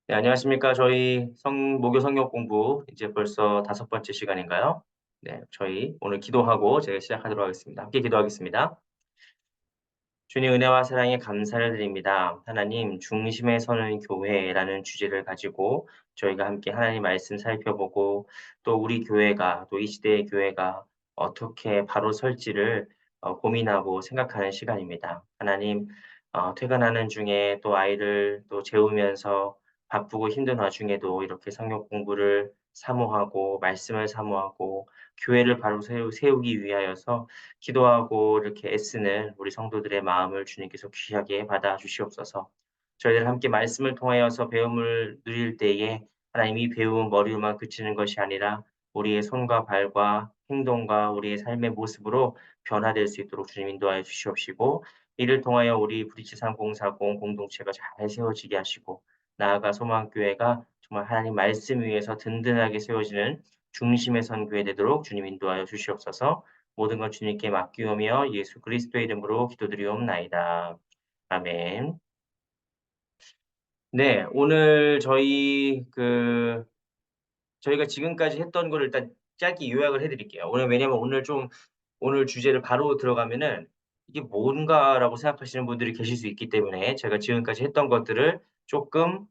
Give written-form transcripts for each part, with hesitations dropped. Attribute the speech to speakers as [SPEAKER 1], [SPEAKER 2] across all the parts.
[SPEAKER 1] 네, 안녕하십니까. 저희 모교 성경 공부 이제 벌써 5번째 시간인가요? 네, 저희 오늘 기도하고 제가 시작하도록 하겠습니다. 함께 기도하겠습니다. 주님 은혜와 사랑에 감사를 드립니다. 하나님 중심에 서는 교회라는 주제를 가지고 저희가 함께 하나님 말씀 살펴보고 또 우리 교회가 또 이 시대의 교회가 어떻게 바로 설지를 고민하고 생각하는 시간입니다. 하나님 퇴근하는 중에 또 아이를 또 재우면서 바쁘고 힘든 와중에도 이렇게 성경 공부를 사모하고 말씀을 사모하고 교회를 바로 세우기 위하여서 기도하고 이렇게 애쓰는 우리 성도들의 마음을 주님께서 귀하게 받아 주시옵소서. 저희들 함께 말씀을 통하여서 배움을 누릴 때에 하나님 이 배움은 머리로만 그치는 것이 아니라 우리의 손과 발과 행동과 우리의 삶의 모습으로 변화될 수 있도록 주님 인도하여 주시옵시고 이를 통하여 우리 브릿지 3040 공동체가 잘 세워지게 하시고 나아가 소망교회가 정말 하나님 말씀 위에서 든든하게 세워지는 중심에 선 교회 되도록 주님 인도하여 주시옵소서. 모든 것 주님께 맡기오며 예수 그리스도의 이름으로 기도드리옵나이다. 아멘. 네, 오늘 저희가 지금까지 했던 거를 일단 짧게 요약을 해 드릴게요. 왜냐면 오늘 주제를 바로 들어가면은 '이게 뭔가.'라고 생각하시는 분들이 계실 수 있기 때문에 제가 지금까지 했던 것들을 쪼끔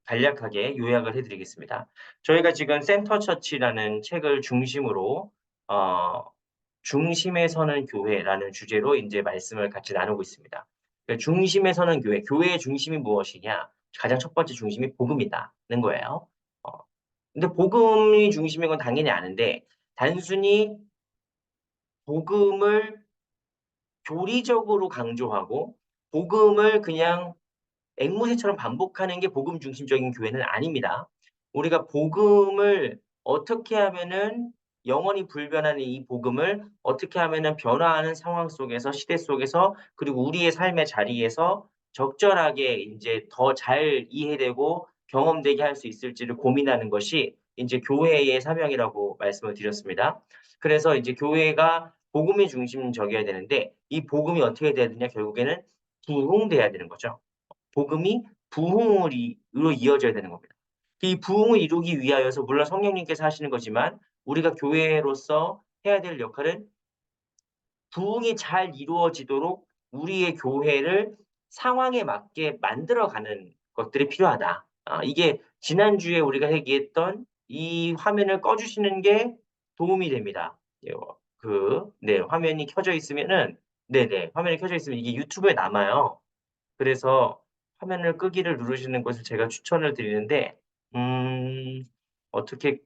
[SPEAKER 1] 간략하게 요약을 해 드리겠습니다. 저희가 지금 센터 처치라는 책을 중심으로 어 중심에 서는 교회라는 주제로 인제 말씀을 같이 나누고 있습니다. 중심에 서는 교회, 교회의 중심이 무엇이냐? 가장 첫 번째 중심이 복음이다는 거예요. 어 근데 복음이 중심인 건 당연히 아는데 단순히 복음을 교리적으로 강조하고 복음을 그냥 앵무새처럼 반복하는 게 복음 중심적인 교회는 아닙니다. 우리가 복음을 어떻게 하면은 영원히 불변하는 이 복음을 어떻게 하면은 변화하는 상황 속에서 시대 속에서 그리고 우리의 삶의 자리에서 적절하게 인제 더 잘 이해되고 경험되게 할 수 있을지를 고민하는 것이 인제 교회의 사명이라고 말씀을 드렸습니다. 그래서 이제 교회가 복음이 중심적이어야 되는데 이 복음이 어떻게 돼야 되냐 결국에는 부흥돼야 되는 거죠. 복음이 부흥으로 이어져야 되는 겁니다. 이 부흥을 이루기 위하여서 물론 성령님께서 하시는 거지만 우리가 교회로서 해야 될 역할은 부흥이 잘 이루어지도록 우리의 교회를 상황에 맞게 만들어가는 것들이 필요하다. 이게 지난주에 우리가 얘기했던 이 화면을 꺼 주시는 게 도움이 됩니다. 예 네 화면이 켜져 있으면은 네네 화면이 켜져 있으면 이게 유튜브에 남아요. 그래서 화면을 끄기를 누르시는 것을 제가 추천을 드리는데 음 어떻게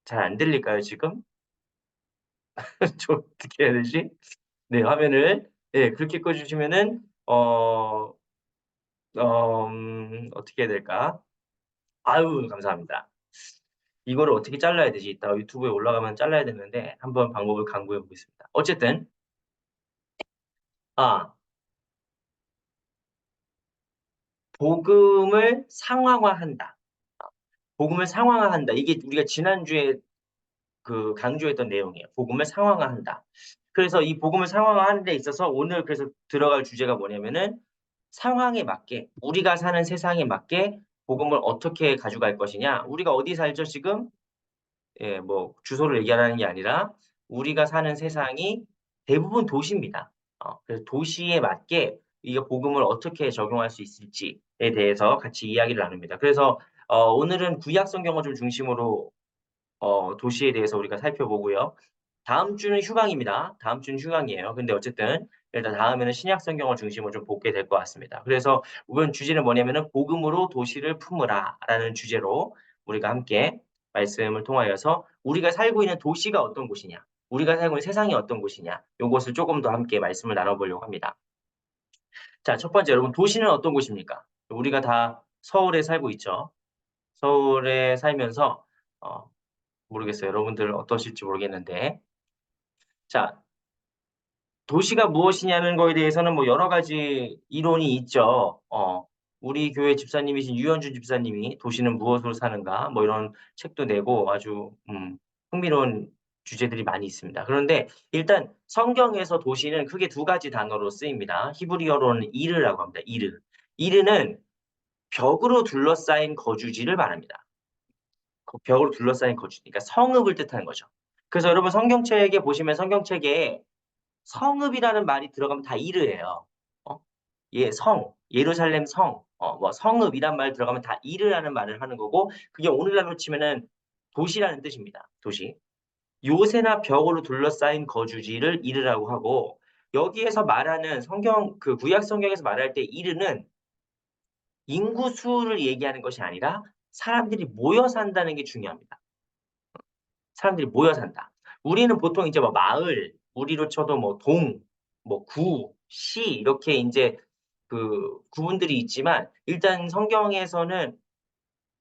[SPEAKER 1] 잘 안 들릴까요 지금? 저 어떻게 해야 되지? 네 화면을 그렇게 꺼 주시면은 어떻게 해야 될까? 아유 감사합니다. 이거를 어떻게 잘라야 되지? 이따가 유튜브에 올라가면 잘라야 되는데 한번 방법을 강구해 보겠습니다. 어쨌든 아 복음을 상황화한다. 복음을 상황화한다. 이게 우리가 지난주에 강조했던 내용이에요. 복음을 상황화한다. 그래서 이 복음을 상황화하는 데 있어서 오늘 그래서 들어갈 주제가 뭐냐면은 상황에 맞게 우리가 사는 세상에 맞게 복음을 어떻게 가져갈 것이냐. 우리가 어디 살죠 지금? 뭐 주소를 얘기하라는 게 아니라 우리가 사는 세상이 대부분 도시입니다. 그래서 도시에 맞게 이 복음을 어떻게 적용할 수 있을지에 대해서 같이 이야기를 나눕니다. 그래서 오늘은 구약 성경을 좀 중심으로 도시에 대해서 우리가 살펴보고요. 다음 주는 휴강입니다. 다음 주는 휴강이에요. 근데 어쨌든 일단 다음에는 신약 성경을 중심으로 좀 보게 될 것 같습니다. 그래서 이번 주제는 뭐냐면은 "복음으로 도시를 품으라."라는 주제로 우리가 함께 말씀을 통하여서 우리가 살고 있는 도시가 어떤 곳이냐, 우리가 살고 있는 세상이 어떤 곳이냐 요것을 쪼금 더 함께 말씀을 나눠 보려고 합니다. 자 첫 번째 여러분 도시는 어떤 곳입니까? 우리가 다 서울에 살고 있죠. 서울에 살면서 어 모르겠어요. 여러분들 어떠실지 모르겠는데 자 도시가 무엇이냐는 거에 대해서는 뭐 여러 가지 이론이 있죠. 우리 교회 집사님이신 유현준 집사님이 "도시는 무엇으로 사는가?" 뭐 이런 책도 내고 아주 흥미로운 주제들이 많이 있습니다. 그런데 일단 성경에서 도시는 크게 두 가지 단어로 쓰입니다. 히브리어로는 이르라고 합니다. 이르. 이르는 벽으로 둘러싸인 거주지를 말합니다. 벽으로 둘러싸인 거주지. 그러니까 성읍을 뜻하는 거죠. 그래서 여러분 성경책에 보시면 성경책에 성읍이라는 말이 들어가면 다 이르예요. 어? 예, 예루살렘 뭐 성읍이란 말 들어가면 다 이르라는 말을 하는 거고, 그게 오늘날로 치면은 도시라는 뜻입니다. 도시. 요새나 벽으로 둘러싸인 거주지를 이르라고 하고, 여기에서 말하는 구약 성경에서 말할 때 이르는 인구 수를 얘기하는 것이 아니라 사람들이 모여 산다는 게 중요합니다. 사람들이 모여 산다. 우리는 보통 이제 뭐 마을, 우리로 쳐도 뭐 동, 뭐 구, 시 이렇게 이제 그 구분들이 있지만, 일단 성경에서는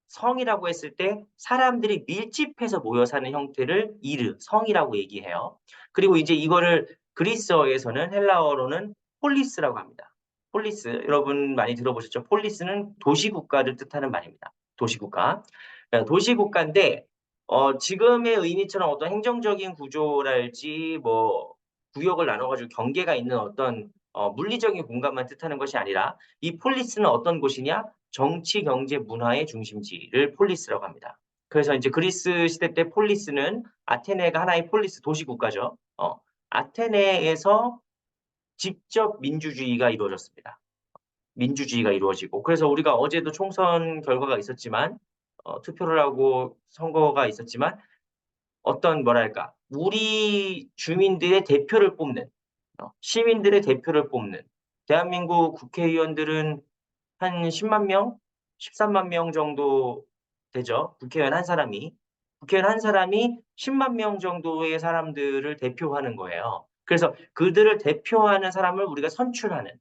[SPEAKER 1] 성이라고 했을 때 사람들이 밀집해서 모여 사는 형태를 성이라고 얘기해요. 그리고 이제 이거를 그리스어에서는 헬라어로는 폴리스라고 합니다. 폴리스, 여러분 많이 들어보셨죠? 폴리스는 도시국가를 뜻하는 말입니다. 도시국가. 도시국가인데, 지금의 의미처럼 어떤 행정적인 구조랄지, 뭐, 구역을 나눠가지고 경계가 있는 어떤 물리적인 공간만 뜻하는 것이 아니라, 이 폴리스는 어떤 곳이냐? 정치, 경제, 문화의 중심지를 폴리스라고 합니다. 그래서 이제 그리스 시대 때 폴리스는 아테네가 하나의 폴리스 도시국가죠. 아테네에서 직접 민주주의가 이루어졌습니다. 민주주의가 이루어지고. 그래서 우리가 어제도 총선 결과가 있었지만, 투표를 하고 선거가 있었지만, 어떤 뭐랄까, 우리 주민들의 대표를 뽑는, 시민들의 대표를 뽑는, 대한민국 국회의원들은 한 10만 명, 13만 명 정도 되죠. 국회의원 한 사람이 10만 명 정도의 사람들을 대표하는 거예요. 그래서 그들을 대표하는 사람을 우리가 선출하는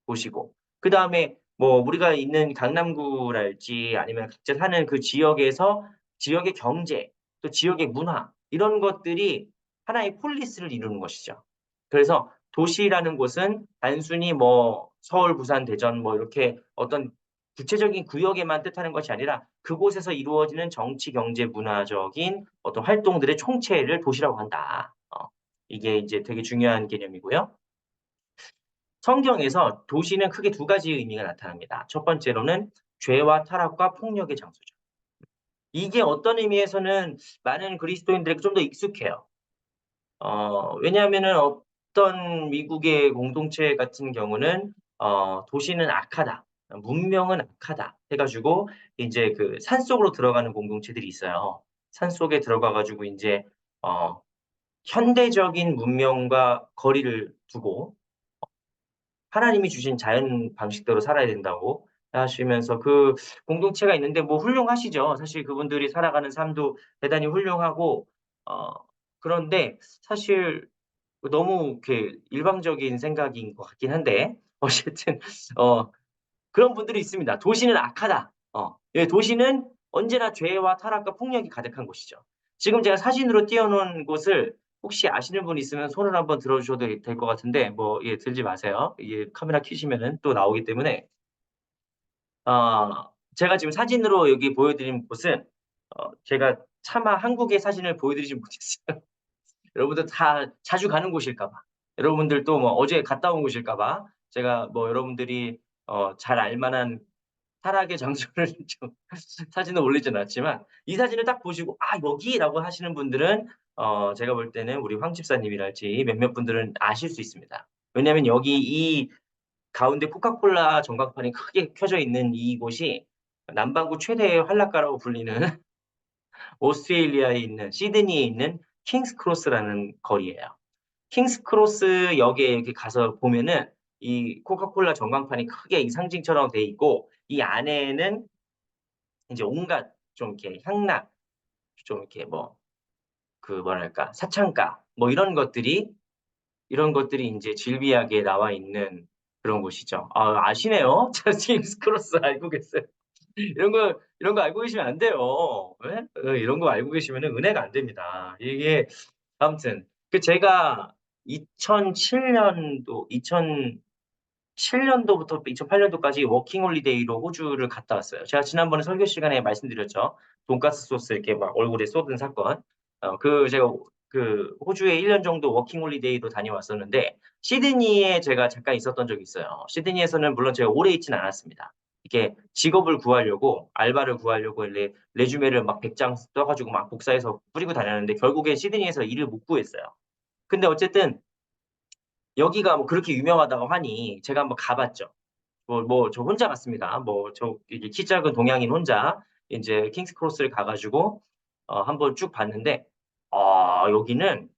[SPEAKER 1] 곳이고, 그 다음에 뭐 우리가 있는 강남구랄지 아니면 각자 사는 그 지역에서 지역의 경제, 또 지역의 문화, 이런 것들이 하나의 폴리스를 이루는 것이죠. 그래서 도시라는 곳은 단순히 뭐 서울, 부산, 대전 뭐 이렇게 어떤 구체적인 구역에만 뜻하는 것이 아니라 그곳에서 이루어지는 정치, 경제, 문화적인 어떤 활동들의 총체를 도시라고 한다. 이게 이제 되게 중요한 개념이고요. 성경에서 도시는 크게 두 가지 의미가 나타납니다. 첫 번째로는 죄와 타락과 폭력의 장소죠. 이게 어떤 의미에서는 많은 그리스도인들에게 좀 더 익숙해요. 왜냐하면은 어떤 미국의 공동체 같은 경우는 도시는 악하다, 문명은 악하다 해가지고 이제 그 산속으로 들어가는 공동체들이 있어요. 산속에 들어가가지고 이제 어, 현대적인 문명과 거리를 두고 하나님이 주신 자연 방식대로 살아야 된다고 하시면서 그 공동체가 있는데 뭐 훌륭하시죠. 사실 그분들이 살아가는 삶도 대단히 훌륭하고 어, 그런데 사실 너무 이렇게 일방적인 생각인 것 같긴 한데 어쨌든 어, 그런 분들이 있습니다. 도시는 악하다. 예, 도시는 언제나 죄와 타락과 폭력이 가득한 곳이죠. 지금 제가 사진으로 띄워놓은 곳을 혹시 아시는 분 있으면 손을 한번 들어주셔도 될 것 같은데 뭐 예, 들지 마세요. 이게 카메라 켜시면은 또 나오기 때문에 제가 지금 사진으로 여기 보여드린 곳은 제가 차마 한국의 사진을 보여드리지 못했어요. 여러분들 다 자주 가는 곳일까 봐. 여러분들도 뭐 어제 갔다 온 곳일까 봐. 제가 뭐 여러분들이 잘 알만한 타락의 장소를 좀 사진을 올리진 않았지만 이 사진을 딱 보시고 아 여기라고 하시는 분들은 제가 볼 때는 우리 황 집사님이랄지 몇몇 분들은 아실 수 있습니다. 왜냐하면 여기 이 가운데 코카콜라 전광판이 크게 켜져 있는 이곳이 남반구 최대의 활락가라고 불리는 오스트레일리아에 있는 시드니에 있는 킹스 크로스라는 거리예요. 킹스 크로스 역에 이렇게 가서 보면은 이 코카콜라 전광판이 크게 이 상징처럼 돼 있고 이 안에는 이제 온갖 좀 이렇게 향락, 좀 이렇게 뭐 그 뭐랄까 사창가 뭐 이런 것들이 이제 질비하게 나와 있는 그런 곳이죠. 아, 아시네요. 자, 킹스 크로스 알고 계세요. 이런 거 알고 계시면 안 돼요. 예? 이런 거 알고 계시면 은혜가 안 됩니다. 이게 아무튼 그 제가 2007년도부터 2008년도까지 워킹홀리데이로 호주를 갔다 왔어요. 제가 지난번에 설교 시간에 말씀드렸죠. 돈가스 소스 이렇게 막 얼굴에 쏟은 사건. 제가 그 호주에 1년 정도 워킹홀리데이로 다녀왔었는데 시드니에 제가 잠깐 있었던 적이 있어요. 시드니에서는 물론 제가 오래 있지는 않았습니다. 이렇게 직업을 구하려고 알바를 구하려고 레주메를 막 100장 써가지고 막 복사해서 뿌리고 다녔는데 결국에 시드니에서 일을 못 구했어요. 근데 어쨌든 여기가 뭐 그렇게 유명하다고 하니 제가 한번 가봤죠. 저 혼자 갔습니다. 이게 키 작은 동양인 혼자 이제 킹스 크로스를 가가지고 한번 쭉 봤는데 여기는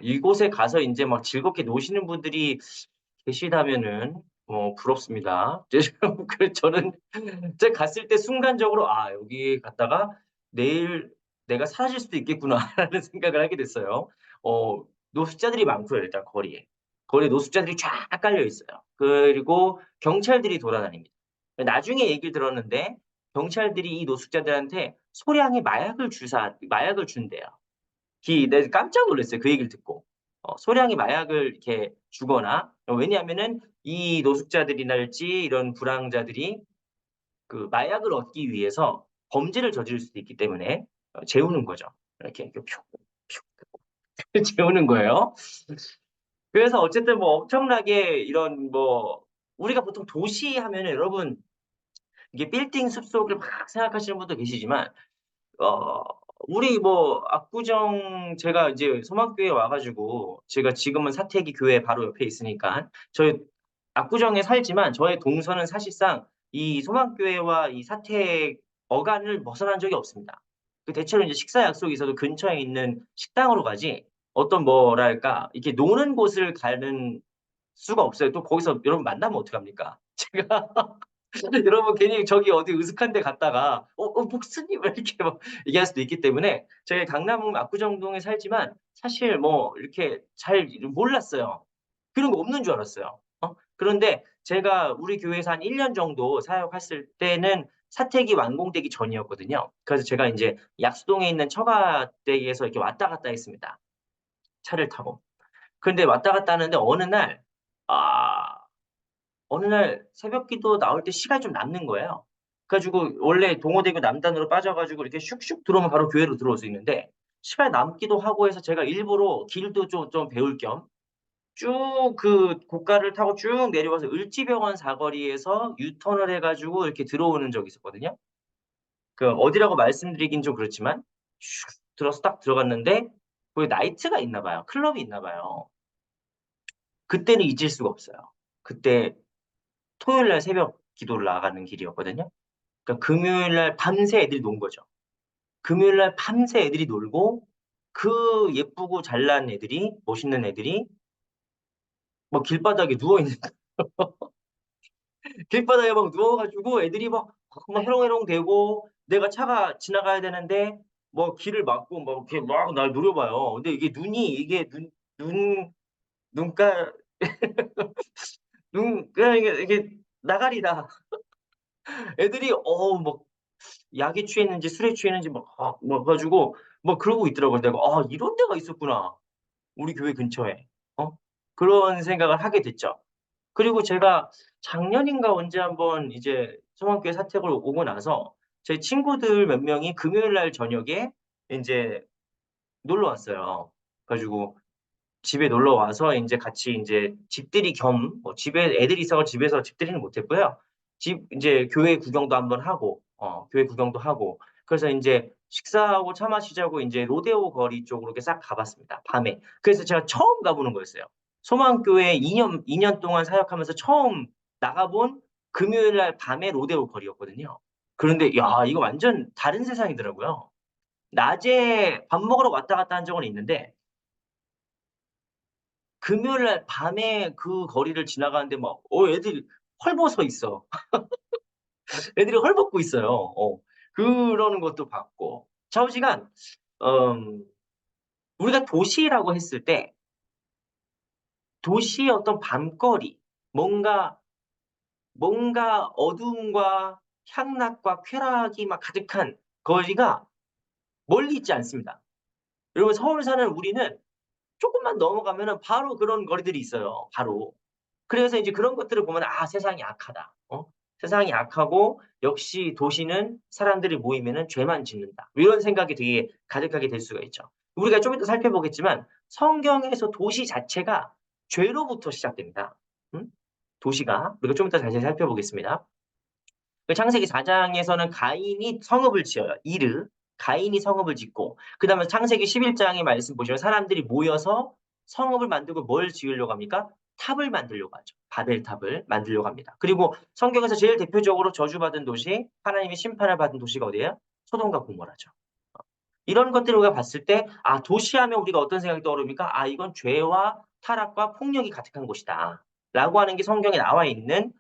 [SPEAKER 1] 이곳에 가서 이제 막 즐겁게 노시는 분들이 계시다면은 부럽습니다. 저는 제가 갔을 때 순간적으로 여기 갔다가 내일 내가 사라질 수도 있겠구나라는 생각을 하게 됐어요. 노숙자들이 많고요. 일단 거리에 노숙자들이 쫙 깔려 있어요. 그리고 경찰들이 돌아다닙니다. 나중에 얘기를 들었는데 경찰들이 이 노숙자들한테 소량의 마약을 준대요. 내가 깜짝 놀랐어요. 그 얘기를 듣고. 소량의 마약을 이렇게 주거나, 왜냐하면은 이 노숙자들이랄지 이런 불황자들이 그 마약을 얻기 위해서 범죄를 저지를 수도 있기 때문에 재우는 거죠. 이렇게 재우는 거예요. 그래서 어쨌든 뭐 엄청나게 이런 우리가 보통 도시 하면은 여러분 이게 빌딩 숲속을 막 생각하시는 분도 계시지만 어, 우리 압구정, 제가 이제 소망교회 와가지고, 제가 지금은 사택이 교회 바로 옆에 있으니까, 저희 압구정에 살지만, 저의 동선은 사실상 이 소망교회와 이 사택 어간을 벗어난 적이 없습니다. 대체로 이제 식사 약속이 있어도 근처에 있는 식당으로 가지, 어떤 뭐랄까, 이렇게 노는 곳을 가는 수가 없어요. 또 거기서 여러분 만나면 어떡합니까? 제가 여러분 괜히 저기 어디 으슥한 데 갔다가 목스님 이렇게 막 얘기할 수도 있기 때문에 저희 강남 압구정동에 살지만 사실 이렇게 잘 몰랐어요. 그런 거 없는 줄 알았어요. 그런데 제가 우리 교회에서 한 1년 정도 사역했을 때는 사택이 완공되기 전이었거든요. 그래서 제가 이제 약수동에 있는 처가댁에서 이렇게 왔다 갔다 했습니다. 차를 타고. 그런데 왔다 갔다 하는데 아, 어느 날 새벽 기도 나올 때 시간이 좀 남는 거예요. 그래가지고 원래 동호대교 남단으로 빠져가지고 이렇게 슉슉 들어오면 바로 교회로 들어올 수 있는데 시간이 남기도 하고 해서 제가 일부러 길도 좀 배울 겸 쭉 그 고가를 타고 쭉 내려와서 을지병원 사거리에서 유턴을 해가지고 이렇게 들어오는 적이 있었거든요. 그 어디라고 말씀드리긴 좀 그렇지만 슉 들어서 딱 들어갔는데 거기 나이트가 있나 봐요. 클럽이 있나 봐요. 그때는 잊을 수가 없어요. 그때 토요일 날 새벽 기도를 나가는 길이었거든요. 그러니까 금요일 날 밤새 애들이 논 거죠. 금요일 날 밤새 애들이 놀고 그 예쁘고 잘난 애들이 멋있는 애들이 길바닥에 누워 있는 길바닥에 막 누워가지고 애들이 막 해롱해롱 대고 내가 차가 지나가야 되는데 길을 막고 이렇게 막 날 노려봐요. 근데 이게 눈가 그냥 이게 나가리다. 애들이 막 약에 취했는지 술에 취했는지 가지고 그러고 있더라고요. 내가 이런 데가 있었구나. 우리 교회 근처에. 그런 생각을 하게 됐죠. 그리고 제가 작년인가 언제 한번 이제 성황교회 사택을 오고 나서 제 친구들 몇 명이 금요일 날 저녁에 이제 놀러 왔어요. 그래가지고 집에 놀러 와서 이제 같이 이제 집들이 겸 집에 애들이 있어서 집에서 집들이는 못했고요. 이제 교회 구경도 하고 그래서 이제 식사하고 차 마시자고 이제 로데오 거리 쪽으로 이렇게 싹 가봤습니다. 밤에. 그래서 제가 처음 가보는 거였어요. 소망교회 2년 동안 사역하면서 처음 나가본 금요일 날 밤에 로데오 거리였거든요. 그런데 야 이거 완전 다른 세상이더라고요. 낮에 밥 먹으러 왔다 갔다 한 적은 있는데 금요일 날 밤에 그 거리를 지나가는데 애들이 헐벗어 있어. 애들이 헐벗고 있어요. 그러는 것도 봤고. 좌우지간, 음, 우리가 도시라고 했을 때, 도시의 어떤 밤거리, 뭔가, 뭔가 어두움과 향락과 쾌락이 막 가득한 거리가 멀리 있지 않습니다. 여러분, 서울 사는 우리는 조금만 넘어가면은 바로 그런 거리들이 있어요. 바로. 그래서 이제 그런 것들을 보면 세상이 악하다. 세상이 악하고 역시 도시는 사람들이 모이면은 죄만 짓는다. 이런 생각이 되게 가득하게 될 수가 있죠. 우리가 좀 이따 살펴보겠지만 성경에서 도시 자체가 죄로부터 시작됩니다. 음? 도시가 우리가 좀 이따 자세히 살펴보겠습니다. 그 창세기 4장에서는 가인이 성읍을 지어요. 이르. 가인이 성읍을 짓고, 그 다음에 창세기 11장의 말씀 보시면 사람들이 모여서 성읍을 만들고 뭘 지으려고 합니까? 탑을 만들려고 하죠. 바벨탑을 만들려고 합니다. 그리고 성경에서 제일 대표적으로 저주받은 도시, 하나님의 심판을 받은 도시가 어디예요? 소돔과 고모라죠. 이런 것들을 우리가 봤을 때, 아, 도시하면 우리가 어떤 생각이 떠오릅니까? 아, 이건 죄와 타락과 폭력이 가득한 곳이다. 라고 하는 게 성경에 나와 있는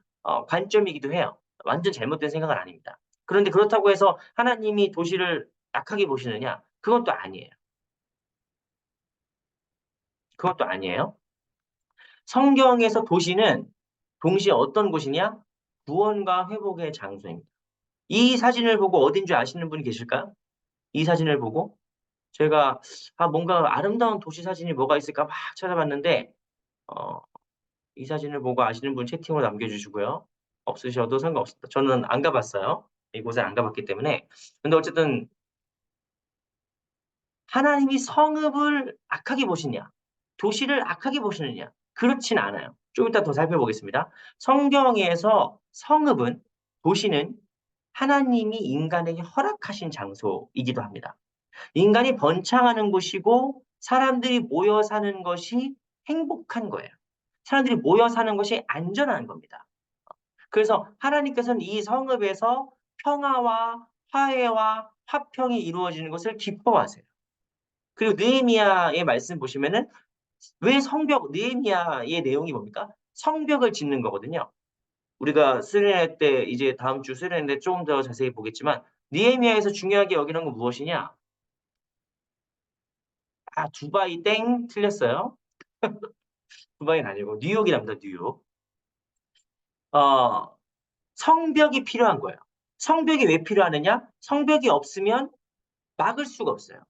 [SPEAKER 1] 관점이기도 해요. 완전 잘못된 생각은 아닙니다. 그런데 그렇다고 해서 하나님이 도시를 악하게 보시느냐? 그건 또 아니에요. 그것도 아니에요. 성경에서 도시는 동시에 어떤 곳이냐? 구원과 회복의 장소입니다. 이 사진을 보고 어딘 줄 아시는 분이 계실까요? 이 사진을 보고 제가 뭔가 아름다운 도시 사진이 뭐가 있을까 막 찾아봤는데 어, 이 사진을 보고 아시는 분 채팅으로 남겨주시고요. 없으셔도 상관없습니다. 저는 안 가봤어요. 이곳에 안 가봤기 때문에. 근데 어쨌든 하나님이 성읍을 악하게 보시냐, 도시를 악하게 보시느냐? 그렇진 않아요. 좀 이따 더 살펴보겠습니다. 성경에서 성읍은, 도시는 하나님이 인간에게 허락하신 장소이기도 합니다. 인간이 번창하는 곳이고 사람들이 모여 사는 것이 행복한 거예요. 사람들이 모여 사는 것이 안전한 겁니다. 그래서 하나님께서는 이 성읍에서 평화와 화해와 화평이 이루어지는 것을 기뻐하세요. 그리고 느헤미야의 말씀 보시면은 왜 성벽, 느헤미야의 내용이 뭡니까? 성벽을 짓는 거거든요. 우리가 수련회 때 이제 다음 주 수련회 때 조금 더 자세히 보겠지만 느헤미야에서 중요하게 여기는 건 무엇이냐? 두바이 땡 틀렸어요. 두바이는 아니고 뉴욕이랍니다. 뉴욕. 어, 성벽이 필요한 거예요. 성벽이 왜 필요하느냐? 성벽이 없으면 막을 수가 없어요.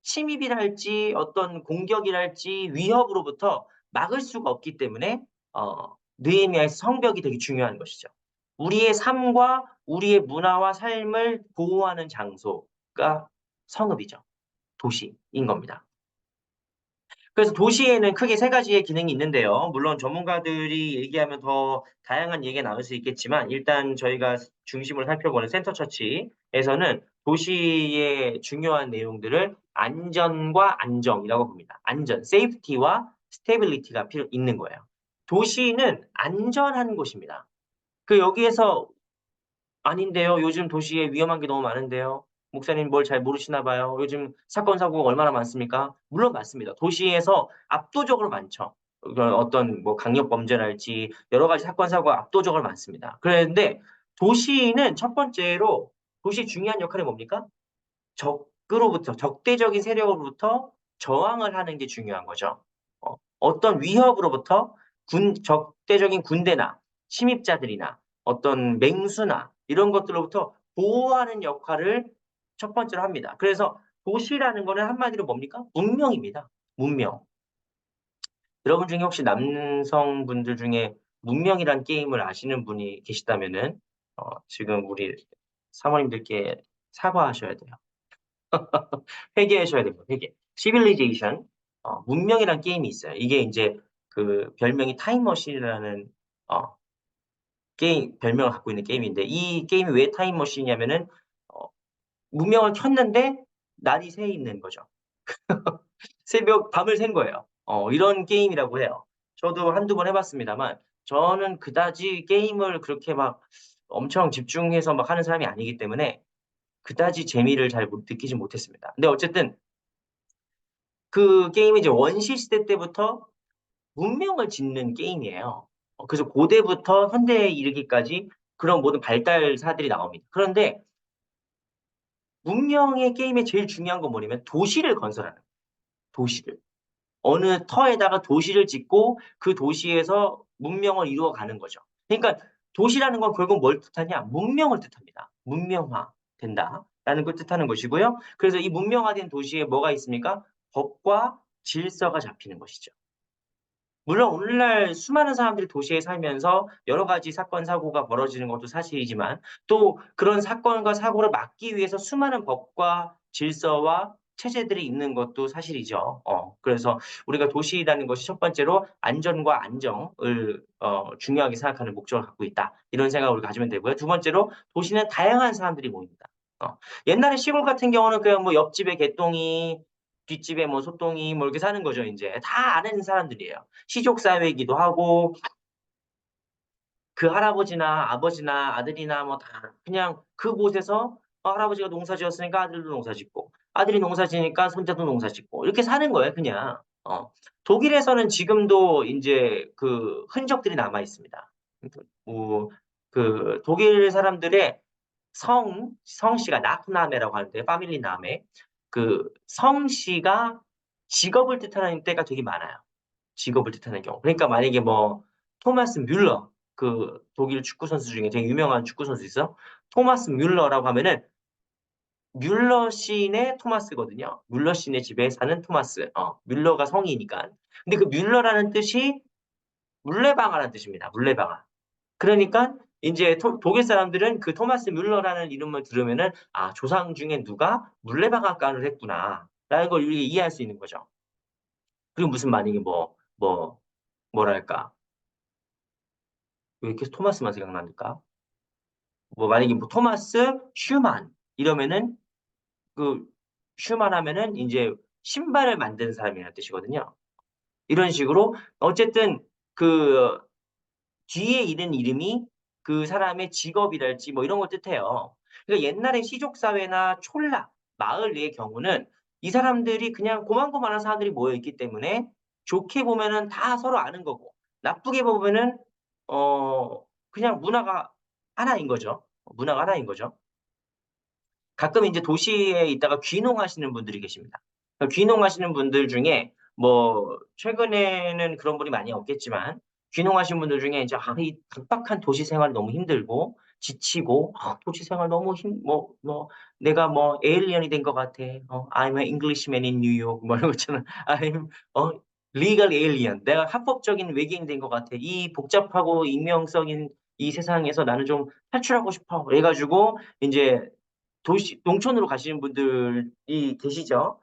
[SPEAKER 1] 침입이랄지 어떤 공격이랄지 위협으로부터 막을 수가 없기 때문에 느헤미야에서 성벽이 되게 중요한 것이죠. 우리의 삶과 우리의 문화와 삶을 보호하는 장소가 성읍이죠. 도시인 겁니다. 그래서 도시에는 크게 세 가지의 기능이 있는데요. 물론 전문가들이 얘기하면 더 다양한 얘기가 나올 수 있겠지만 일단 저희가 중심으로 살펴보는 센터처치에서는 도시의 중요한 내용들을 안전과 안정이라고 봅니다. 안전, 세이프티와 스테빌리티가 있는 거예요. 도시는 안전한 곳입니다. 여기에서 아닌데요. 요즘 도시에 위험한 게 너무 많은데요. 목사님 뭘 잘 모르시나 봐요. 요즘 사건 사고가 얼마나 많습니까? 물론 많습니다. 도시에서 압도적으로 많죠. 어떤 뭐 강력 범죄랄지 여러 가지 사건 사고가 압도적으로 많습니다. 그런데 도시는 첫 번째로 도시 중요한 역할이 뭡니까? 적으로부터 적대적인 세력으로부터 저항을 하는 게 중요한 거죠. 어떤 위협으로부터 적대적인 군대나 침입자들이나 어떤 맹수나 이런 것들로부터 보호하는 역할을 첫 번째로 합니다. 그래서 도시라는 거는 한마디로 뭡니까? 문명입니다. 문명. 여러분 중에 혹시 남성분들 중에 문명이란 게임을 아시는 분이 계시다면은 지금 우리 사모님들께 사과하셔야 돼요. 회개하셔야 됩니다. 회개. 시빌리제이션, 문명이란 게임이 있어요. 이게 이제 그 별명이 타임머신이라는 어, 게임 별명을 갖고 있는 게임인데 이 게임이 왜 타임머신이냐면은 어, 문명을 켰는데 날이 새 있는 거죠. 새벽 밤을 샌 거예요. 이런 게임이라고 해요. 저도 한두 번 해봤습니다만 저는 그다지 게임을 그렇게 막 엄청 집중해서 막 하는 사람이 아니기 때문에 그다지 재미를 잘 느끼지 못했습니다. 근데 어쨌든 그 게임이 이제 원시 시대 때부터 문명을 짓는 게임이에요. 그래서 고대부터 현대에 이르기까지 그런 모든 발달사들이 나옵니다. 그런데 문명의 게임의 제일 중요한 건 뭐냐면 도시를 건설하는 거예요. 도시를. 어느 터에다가 도시를 짓고 그 도시에서 문명을 이루어가는 거죠. 그러니까 도시라는 건 결국 뭘 뜻하냐? 문명을 뜻합니다. 문명화 된다라는 걸 뜻하는 것이고요. 그래서 이 문명화된 도시에 뭐가 있습니까? 법과 질서가 잡히는 것이죠. 물론 오늘날 수많은 사람들이 도시에 살면서 여러 가지 사건, 사고가 벌어지는 것도 사실이지만 또 그런 사건과 사고를 막기 위해서 수많은 법과 질서와 체제들이 있는 것도 사실이죠. 그래서 우리가 도시라는 것이 첫 번째로 안전과 안정을 중요하게 생각하는 목적을 갖고 있다. 이런 생각을 가지면 되고요. 두 번째로 도시는 다양한 사람들이 모입니다. 옛날에 시골 같은 경우는 그냥 뭐 옆집에 개똥이, 뒷집에 뭐 소똥이 뭐 이렇게 사는 거죠, 인제. 다 아는 사람들이에요. 시족 사회이기도 하고 그 할아버지나 아버지나 아들이나 뭐 다 그냥 그곳에서 할아버지가 농사 지었으니까 아들도 농사 짓고 아들이 농사 지으니까 손자도 농사 짓고 이렇게 사는 거예요 그냥. 독일에서는 지금도 인제 그 흔적들이 남아 있습니다. 뭐 그 독일 사람들의 성씨가 나크나메라고 하는데 패밀리 나메. 그 성씨가 직업을 뜻하는 때가 되게 많아요. 직업을 뜻하는 경우. 그러니까 만약에 뭐 토마스 뮬러 그 독일 축구 선수 중에 되게 유명한 축구 선수 있어요. 토마스 뮬러라고 하면은 뮬러 시인의 토마스거든요. 뮬러 시인의 집에 사는 토마스. 뮬러가 성이니까. 근데 그 뮬러라는 뜻이 물레방아라는 뜻입니다. 물레방아. 그러니까 인제 독일 사람들은 그 토마스 뮬러라는 이름을 들으면은 '아 조상 중에 누가 물레방앗간을 했구나.'라는 걸 우리가 이해할 수 있는 거죠. 그리고 무슨 만약에 뭐랄까 왜 이렇게 토마스만 생각납니까? 뭐 만약에 뭐 토마스 슈만 이러면은 그 슈만 하면은 인제 신발을 만드는 사람이라는 뜻이거든요. 이런 식으로 어쨌든 그 뒤에 있는 이름이 그 사람의 직업이랄지 뭐 이런 걸 뜻해요. 그러니까 옛날에 시족 사회나 촌락, 마을의 경우는 이 사람들이 그냥 고만고만한 사람들이 모여 있기 때문에 좋게 보면은 다 서로 아는 거고 나쁘게 보면은 그냥 문화가 하나인 거죠. 문화가 하나인 거죠. 가끔 인제 도시에 있다가 귀농하시는 분들이 계십니다. 귀농하시는 분들 중에 뭐 최근에는 그런 분이 많이 없겠지만 귀농하신 분들 중에 이제 이 각박한 도시 생활이 너무 힘들고 지치고 '도시 생활 너무 내가 뭐 에일리언이 된 것 같아. I'm an Englishman in New York.' 뭐 이런 거 있잖아. I'm legal alien. 내가 합법적인 외계인이 된 것 같아. 이 복잡하고 익명성인 이 세상에서 나는 좀 탈출하고 싶어. 그래 가지고 인제 농촌으로 가시는 분들이 계시죠.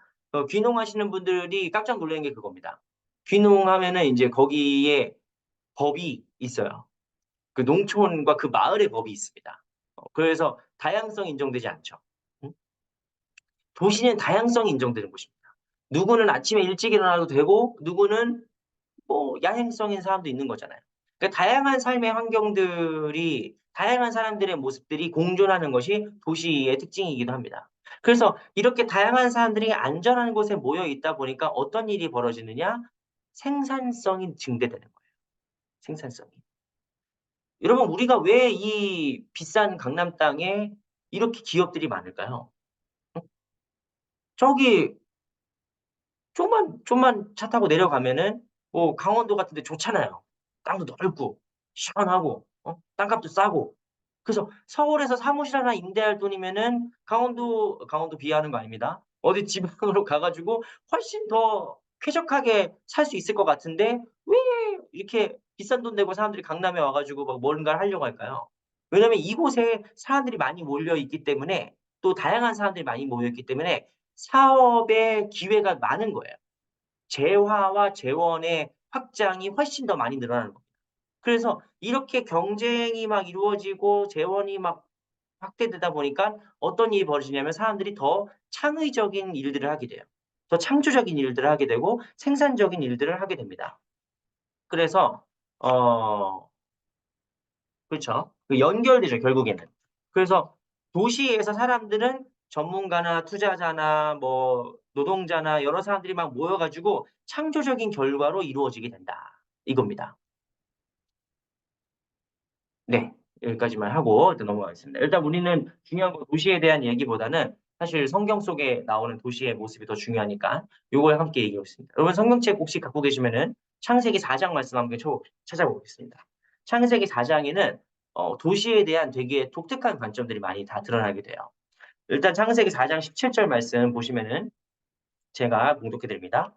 [SPEAKER 1] 귀농하시는 분들이 깜짝 놀라는 게 그겁니다. 귀농하면은 인제 거기에 법이 있어요. 그 농촌과 그 마을의 법이 있습니다. 그래서 다양성이 인정되지 않죠. 음? 도시는 다양성이 인정되는 곳입니다. 누구는 아침에 일찍 일어나도 되고 누구는 뭐 야행성인 사람도 있는 거잖아요. 그러니까 다양한 삶의 환경들이 다양한 사람들의 모습들이 공존하는 것이 도시의 특징이기도 합니다. 그래서 이렇게 다양한 사람들이 안전한 곳에 모여 있다 보니까 어떤 일이 벌어지느냐? 생산성이 증대되는 거예요, 생산성이. 여러분 우리가 왜 이 비싼 강남 땅에 이렇게 기업들이 많을까요? 어? 저기 좀만 차 타고 내려가면은 뭐 강원도 같은 데 좋잖아요. 땅도 넓고 시원하고 땅값도 싸고. 그래서 서울에서 사무실 하나 임대할 돈이면은 강원도 비하하는 거 아닙니다. 어디 지방으로 가 가지고 훨씬 더 쾌적하게 살 수 있을 것 같은데 왜 이렇게 비싼 돈 내고 사람들이 강남에 와 가지고 막 뭔가를 하려고 할까요? 왜냐하면 이곳에 사람들이 많이 몰려 있기 때문에 또 다양한 사람들이 많이 모여 있기 때문에 사업의 기회가 많은 거예요. 재화와 재원의 확장이 훨씬 더 많이 늘어나는 겁니다. 그래서 이렇게 경쟁이 막 이루어지고 재원이 막 확대되다 보니까 어떤 일이 벌어지냐면 사람들이 더 창의적인 일들을 하게 돼요. 더 창조적인 일들을 하게 되고 생산적인 일들을 하게 됩니다. 그래서 어 그렇죠. 그 연결되죠 결국에는. 그래서 도시에서 사람들은 전문가나 투자자나 뭐 노동자나 여러 사람들이 막 모여 가지고 창조적인 결과로 이루어지게 된다. 이겁니다. 네. 여기까지만 하고 일단 넘어가겠습니다. 일단 우리는 중요한 건 도시에 대한 얘기보다는 사실 성경 속에 나오는 도시의 모습이 더 중요하니까 요걸 함께 얘기해 보겠습니다. 여러분 성경책 혹시 갖고 계시면은 창세기 4장 말씀 함께 찾아보겠습니다. 창세기 4 장에는 도시에 대한 되게 독특한 관점들이 많이 다 드러나게 돼요. 일단 창세기 4장 17절 말씀 보시면은 제가 봉독해 드립니다.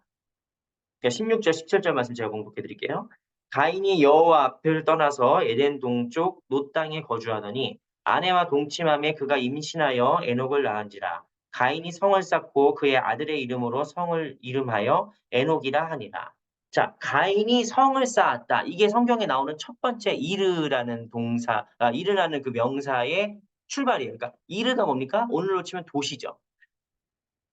[SPEAKER 1] 그러니까 16절 17절 말씀 제가 공독해 드릴게요. 가인이 여호와 앞을 떠나서 에덴 동쪽 놋 땅에 거주하더니 아내와 동침함에 그가 임신하여 에녹을 낳은지라. 가인이 성을 쌓고 그의 아들의 이름으로 성을 이름하여 에녹이라 하니라. 자, 가인이 성을 쌓았다. 이게 성경에 나오는 첫 번째 이르라는 동사, 이르라는 그 명사의 출발이에요. 그러니까 이르가 뭡니까? 오늘로 치면 도시죠.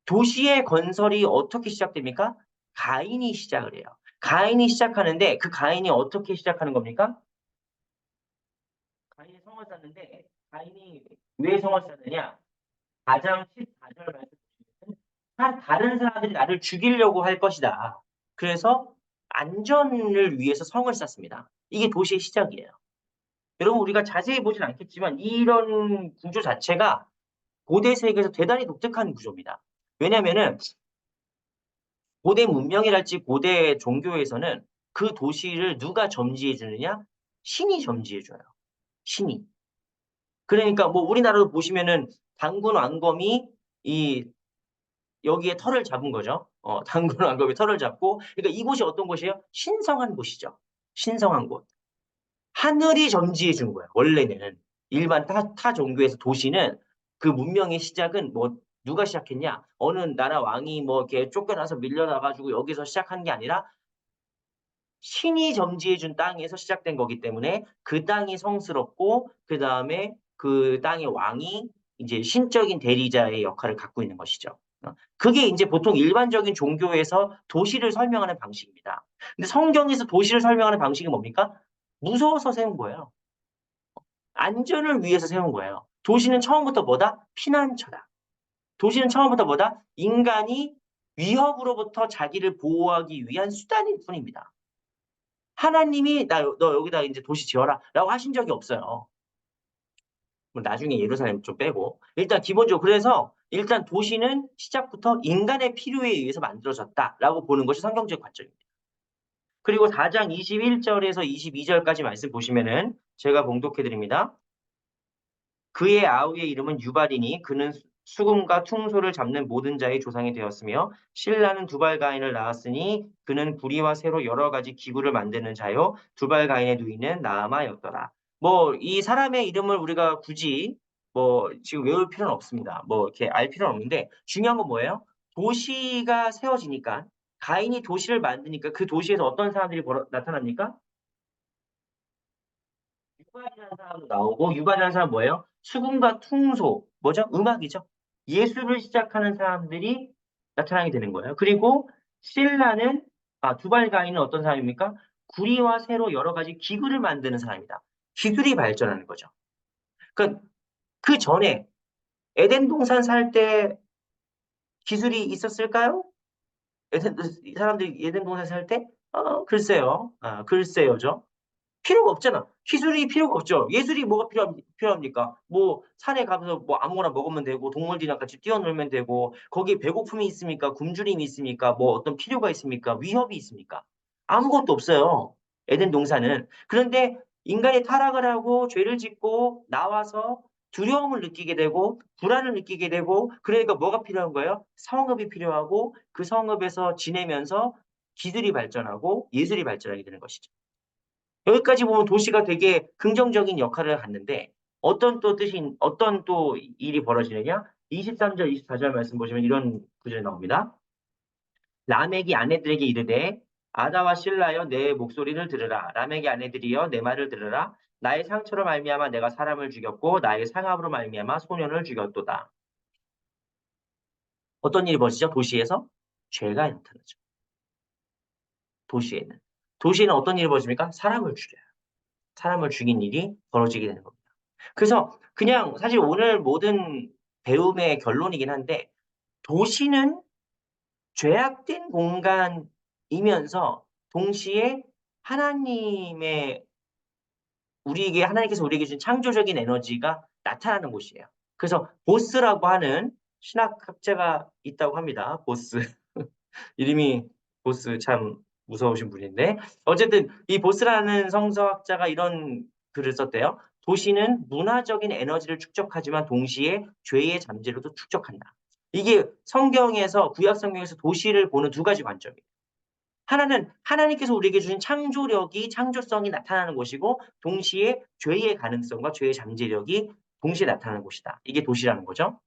[SPEAKER 1] 도시의 건설이 어떻게 시작됩니까? 가인이 시작을 해요. 가인이 시작하는데 그 가인이 어떻게 시작하는 겁니까? 가인이 성을 쌓는데 가인이 왜 성을 쌓느냐? 가장 14절 말씀 다른 사람들이 나를 죽이려고 할 것이다. 그래서 안전을 위해서 성을 쌓습니다. 이게 도시의 시작이에요. 여러분 우리가 자세히 보진 않겠지만 이런 구조 자체가 고대 세계에서 대단히 독특한 구조입니다. 왜냐하면은 고대 문명이랄지 고대 종교에서는 그 도시를 누가 점지해 주느냐? 신이 점지해 줘요. 신이. 그러니까 뭐 우리나라도 보시면은 당군 왕검이 이 여기에 터를 잡은 거죠. 당군 왕검이 터를 잡고 그러니까 이곳이 어떤 곳이에요? 신성한 곳이죠. 신성한 곳. 하늘이 점지해 준 거예요. 원래는 일반 타 종교에서 도시는 그 문명의 시작은 뭐 누가 시작했냐? 어느 나라 왕이 뭐 이렇게 쫓겨나서 밀려나 가지고 여기서 시작한 게 아니라 신이 점지해 준 땅에서 시작된 거기 때문에 그 땅이 성스럽고 그다음에 그 땅의 왕이 이제 신적인 대리자의 역할을 갖고 있는 것이죠. 그게 이제 보통 일반적인 종교에서 도시를 설명하는 방식입니다. 근데 성경에서 도시를 설명하는 방식이 뭡니까? 무서워서 세운 거예요. 안전을 위해서 세운 거예요. 도시는 처음부터 뭐다? 피난처다. 도시는 처음부터 뭐다? 인간이 위협으로부터 자기를 보호하기 위한 수단일 뿐입니다. 하나님이 너 여기다 이제 도시 지어라라고 하신 적이 없어요. 뭐 나중에 예루살렘 좀 빼고 일단 기본적으로 그래서 일단 도시는 시작부터 인간의 필요에 의해서 만들어졌다라고 보는 것이 성경적 관점입니다. 그리고 4장 21절에서 22절까지 말씀 보시면은 제가 봉독해 드립니다. 그의 아우의 이름은 유발이니 그는 수금과 퉁소를 잡는 모든 자의 조상이 되었으며 신라는 두발가인을 낳았으니 그는 구리와 새로 여러 가지 기구를 만드는 자요 두발가인의 누이는 나아마였더라. 뭐 이 사람의 이름을 우리가 굳이 뭐 지금 외울 필요는 없습니다. 뭐 이렇게 알 필요는 없는데 중요한 건 뭐예요? 도시가 세워지니까 가인이 도시를 만드니까 그 도시에서 어떤 사람들이 나타납니까? 유발이라는 사람도 나오고 유발이라는 사람은 뭐예요? 수금과 퉁소 뭐죠? 음악이죠. 예술을 시작하는 사람들이 나타나게 되는 거예요. 그리고 신라는 두발가인은 어떤 사람입니까? 구리와 새로 여러 가지 기구를 만드는 사람이다. 기술이 발전하는 거죠. 그러니까 그 전에 에덴 동산 살 때 기술이 있었을까요? 이 사람들이 에덴 동산 살 때? 글쎄요. 글쎄요죠. 필요가 없잖아. 기술이 필요가 없죠. 예술이 뭐가 필요합니까? 뭐 산에 가서 뭐 아무거나 먹으면 되고 동물들이랑 같이 뛰어놀면 되고 거기에 배고픔이 있습니까? 굶주림이 있습니까? 뭐 어떤 필요가 있습니까? 위협이 있습니까? 아무것도 없어요. 에덴 동산은. 그런데 인간이 타락을 하고 죄를 짓고 나와서 두려움을 느끼게 되고 불안을 느끼게 되고 그러니까 뭐가 필요한 거예요? 성읍이 필요하고 그 성읍에서 지내면서 기술이 발전하고 예술이 발전하게 되는 것이죠. 여기까지 보면 도시가 되게 긍정적인 역할을 갖는데 어떤 또 일이 벌어지느냐? 23절, 24절 말씀 보시면 이런 구절이 나옵니다. 라멕이 아내들에게 이르되 아다와 실라여 내 목소리를 들으라. 라멕의 아내들이여 내 말을 들으라. 나의 상처로 말미암아 내가 사람을 죽였고 나의 상함으로 말미암아 소년을 죽였도다. 어떤 일이 벌어지죠? 도시에서 죄가 나타나죠. 도시에는. 도시에는 어떤 일이 벌어집니까? 사람을 죽여요. 사람을 죽인 일이 벌어지게 되는 겁니다. 그래서 그냥 사실 오늘 모든 배움의 결론이긴 한데 도시는 죄악된 공간이면서 동시에 하나님의 하나님께서 우리에게 준 창조적인 에너지가 나타나는 곳이에요. 그래서 보스라고 하는 신학학자가 있다고 합니다. 보스. 이름이 보스 참 무서우신 분인데 어쨌든 이 보스라는 성서학자가 이런 글을 썼대요. 도시는 문화적인 에너지를 축적하지만 동시에 죄의 잠재로도 축적한다. 이게 성경에서 구약 성경에서 도시를 보는 두 가지 관점이에요. 하나는 하나님께서 우리에게 주신 창조력이 창조성이 나타나는 곳이고 동시에 죄의 가능성과 죄의 잠재력이 동시에 나타나는 곳이다. 이게 도시라는 거죠.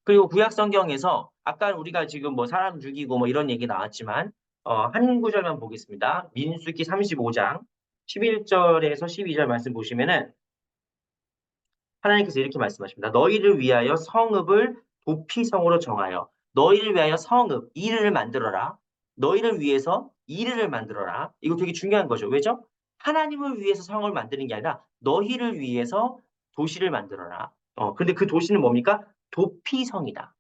[SPEAKER 1] 그리고 구약 성경에서 아까 우리가 지금 뭐 사람 죽이고 뭐 이런 얘기 나왔지만 한 구절만 보겠습니다. 민수기 35장 11절에서 12절 말씀 보시면은 하나님께서 이렇게 말씀하십니다. 너희를 위하여 성읍을 도피성으로 정하여 너희를 위하여 성읍, 이르를 만들어라. 너희를 위해서 이르를 만들어라. 이거 되게 중요한 거죠. 왜죠? 하나님을 위해서 성을 만드는 게 아니라 너희를 위해서 도시를 만들어라. 근데 그 도시는 뭡니까? 도피성이다.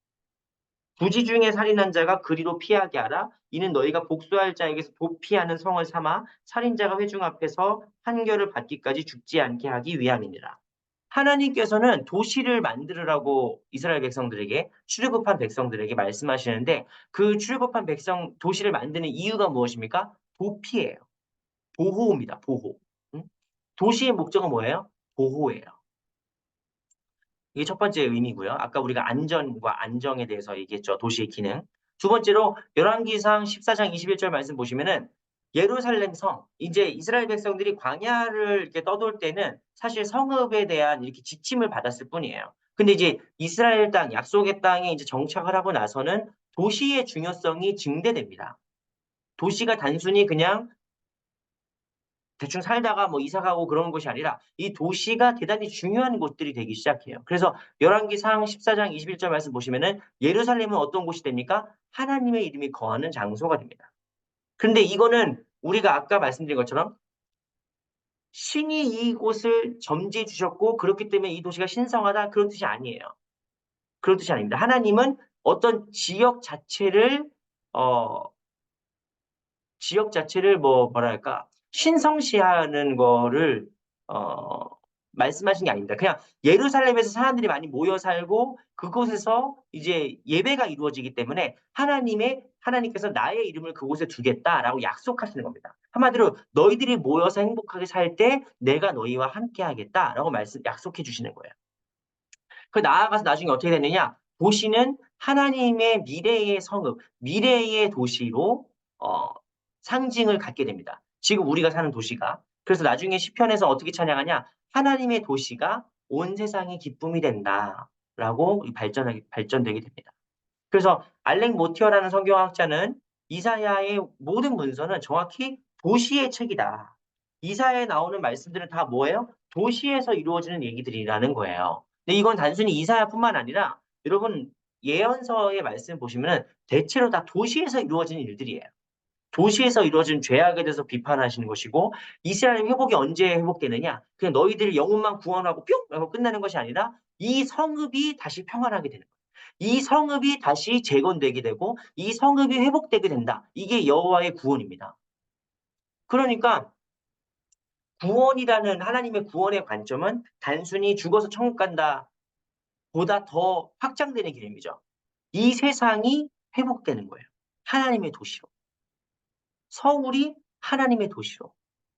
[SPEAKER 1] 부지 중에 살인한 자가 그리로 피하게 하라. 이는 너희가 복수할 자에게서 도피하는 성을 삼아 살인자가 회중 앞에서 판결을 받기까지 죽지 않게 하기 위함이니라. 하나님께서는 도시를 만들으라고 이스라엘 백성들에게 출애굽한 백성들에게 말씀하시는데 그 출애굽한 백성 도시를 만드는 이유가 무엇입니까? 도피예요. 보호입니다. 보호. 응? 도시의 목적은 뭐예요? 보호예요. 이게 첫 번째 의미고요. 아까 우리가 안전과 안정에 대해서 얘기했죠. 도시의 기능. 두 번째로 열왕기상 14장 21절 말씀 보시면은 예루살렘 성, 이제 이스라엘 백성들이 광야를 이렇게 떠돌 때는 사실 성읍에 대한 이렇게 지침을 받았을 뿐이에요. 근데 이제 이스라엘 땅, 약속의 땅에 이제 정착을 하고 나서는 도시의 중요성이 증대됩니다. 도시가 단순히 그냥 대충 살다가 뭐 이사 가고 그런 곳이 아니라 이 도시가 대단히 중요한 곳들이 되기 시작해요. 그래서 열왕기상 14장 21절 말씀 보시면은 예루살렘은 어떤 곳이 됩니까? 하나님의 이름이 거하는 장소가 됩니다. 근데 이거는 우리가 아까 말씀드린 것처럼 신이 이곳을 점지해 주셨고 그렇기 때문에 이 도시가 신성하다 그런 뜻이 아니에요. 그런 뜻이 아닙니다. 하나님은 어떤 어 지역 자체를 뭐랄까 신성시하는 거를 어 말씀하신 게 아닙니다. 그냥 예루살렘에서 사람들이 많이 모여 살고 그곳에서 이제 예배가 이루어지기 때문에 하나님께서 나의 이름을 그곳에 두겠다라고 약속하시는 겁니다. 한마디로 너희들이 모여서 행복하게 살 때 내가 너희와 함께 하겠다라고 약속해 주시는 거예요. 그 나아가서 나중에 어떻게 되느냐? 도시는 하나님의 미래의 성읍, 미래의 도시로 어, 상징을 갖게 됩니다. 지금 우리가 사는 도시가. 그래서 나중에 시편에서 어떻게 찬양하냐? 하나님의 도시가 온 세상의 기쁨이 된다라고 발전되게 됩니다. 그래서 알렉 모티어라는 성경학자는 이사야의 모든 문서는 정확히 도시의 책이다. 이사야에 나오는 말씀들은 다 뭐예요? 도시에서 이루어지는 얘기들이라는 거예요. 근데 이건 단순히 이사야뿐만 아니라 여러분 예언서의 말씀 보시면은 대체로 다 도시에서 이루어지는 일들이에요. 도시에서 이루어진 죄악에 대해서 비판하시는 것이고 이스라엘 회복이 언제 회복되느냐? 그냥 너희들 영혼만 구원하고 뿅 하고 끝나는 것이 아니라 이 성읍이 다시 평안하게 되는 거예요. 이 성읍이 다시 재건되게 되고 이 성읍이 회복되게 된다. 이게 여호와의 구원입니다. 그러니까 구원이라는 하나님의 구원의 관점은 단순히 죽어서 천국 간다 보다 더 확장되는 개념이죠. 이 세상이 회복되는 거예요. 하나님의 도시로. 서울이 하나님의 도시로.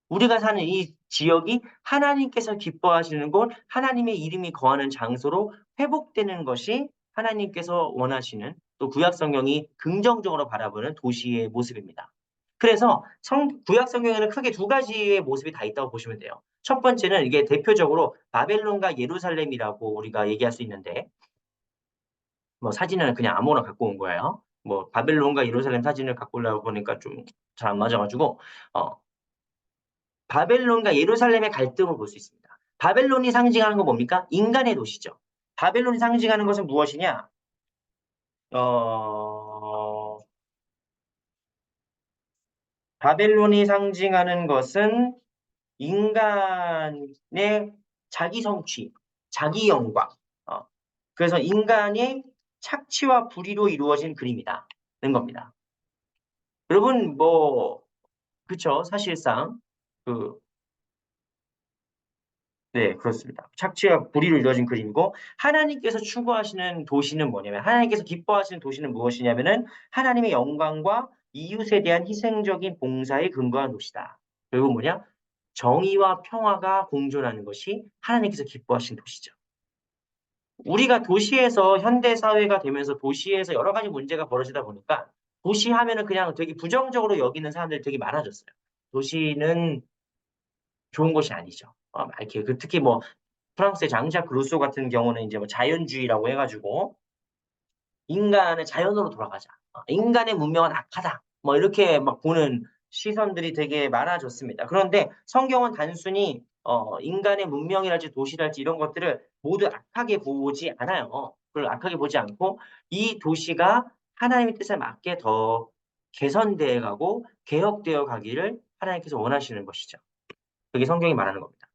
[SPEAKER 1] 우리가 사는 이 지역이 하나님께서 기뻐하시는 곳, 하나님의 이름이 거하는 장소로 회복되는 것이 하나님께서 원하시는 또 구약 성경이 긍정적으로 바라보는 도시의 모습입니다. 그래서 구약 성경에는 크게 두 가지의 모습이 다 있다고 보시면 돼요. 첫 번째는 이게 대표적으로 바벨론과 예루살렘이라고 우리가 얘기할 수 있는데 뭐 사진은 그냥 아무거나 갖고 온 거예요. 뭐 바벨론과 예루살렘 사진을 갖고 오려고 보니까 좀 잘 안 맞아가지고 어, 바벨론과 예루살렘의 갈등을 볼 수 있습니다. 바벨론이 상징하는 건 뭡니까? 인간의 도시죠. 바벨론이 상징하는 것은 무엇이냐? 어, 바벨론이 상징하는 것은 인간의 자기 성취, 자기 영광. 어, 그래서 인간의 착취와 불의로 이루어진 그림이다. 는 겁니다. 여러분, 그쵸. 사실상, 그, 네, 그렇습니다. 착취와 불의로 이루어진 그림이고 하나님께서 추구하시는 도시는 뭐냐면 하나님께서 기뻐하시는 도시는 무엇이냐면은 하나님의 영광과 이웃에 대한 희생적인 봉사에 근거한 도시다. 결국 뭐냐? 정의와 평화가 공존하는 것이 하나님께서 기뻐하시는 도시죠. 우리가 도시에서 현대 사회가 되면서 도시에서 여러 가지 문제가 벌어지다 보니까 도시 하면은 그냥 되게 부정적으로 여기는 사람들이 되게 많아졌어요. 도시는 좋은 것이 아니죠. 이렇게 특히 뭐 프랑스의 장작 루소 같은 경우는 이제 뭐 자연주의라고 해가지고 인간의 자연으로 돌아가자. 인간의 문명은 악하다. 뭐 이렇게 막 보는 시선들이 되게 많아졌습니다. 그런데 성경은 단순히 인간의 문명이랄지 도시랄지 이런 것들을 모두 악하게 보지 않아요. 그걸 악하게 보지 않고 이 도시가 하나님의 뜻에 맞게 더 개선되어 가고 개혁되어 가기를 하나님께서 원하시는 것이죠. 그게 성경이 말하는 겁니다.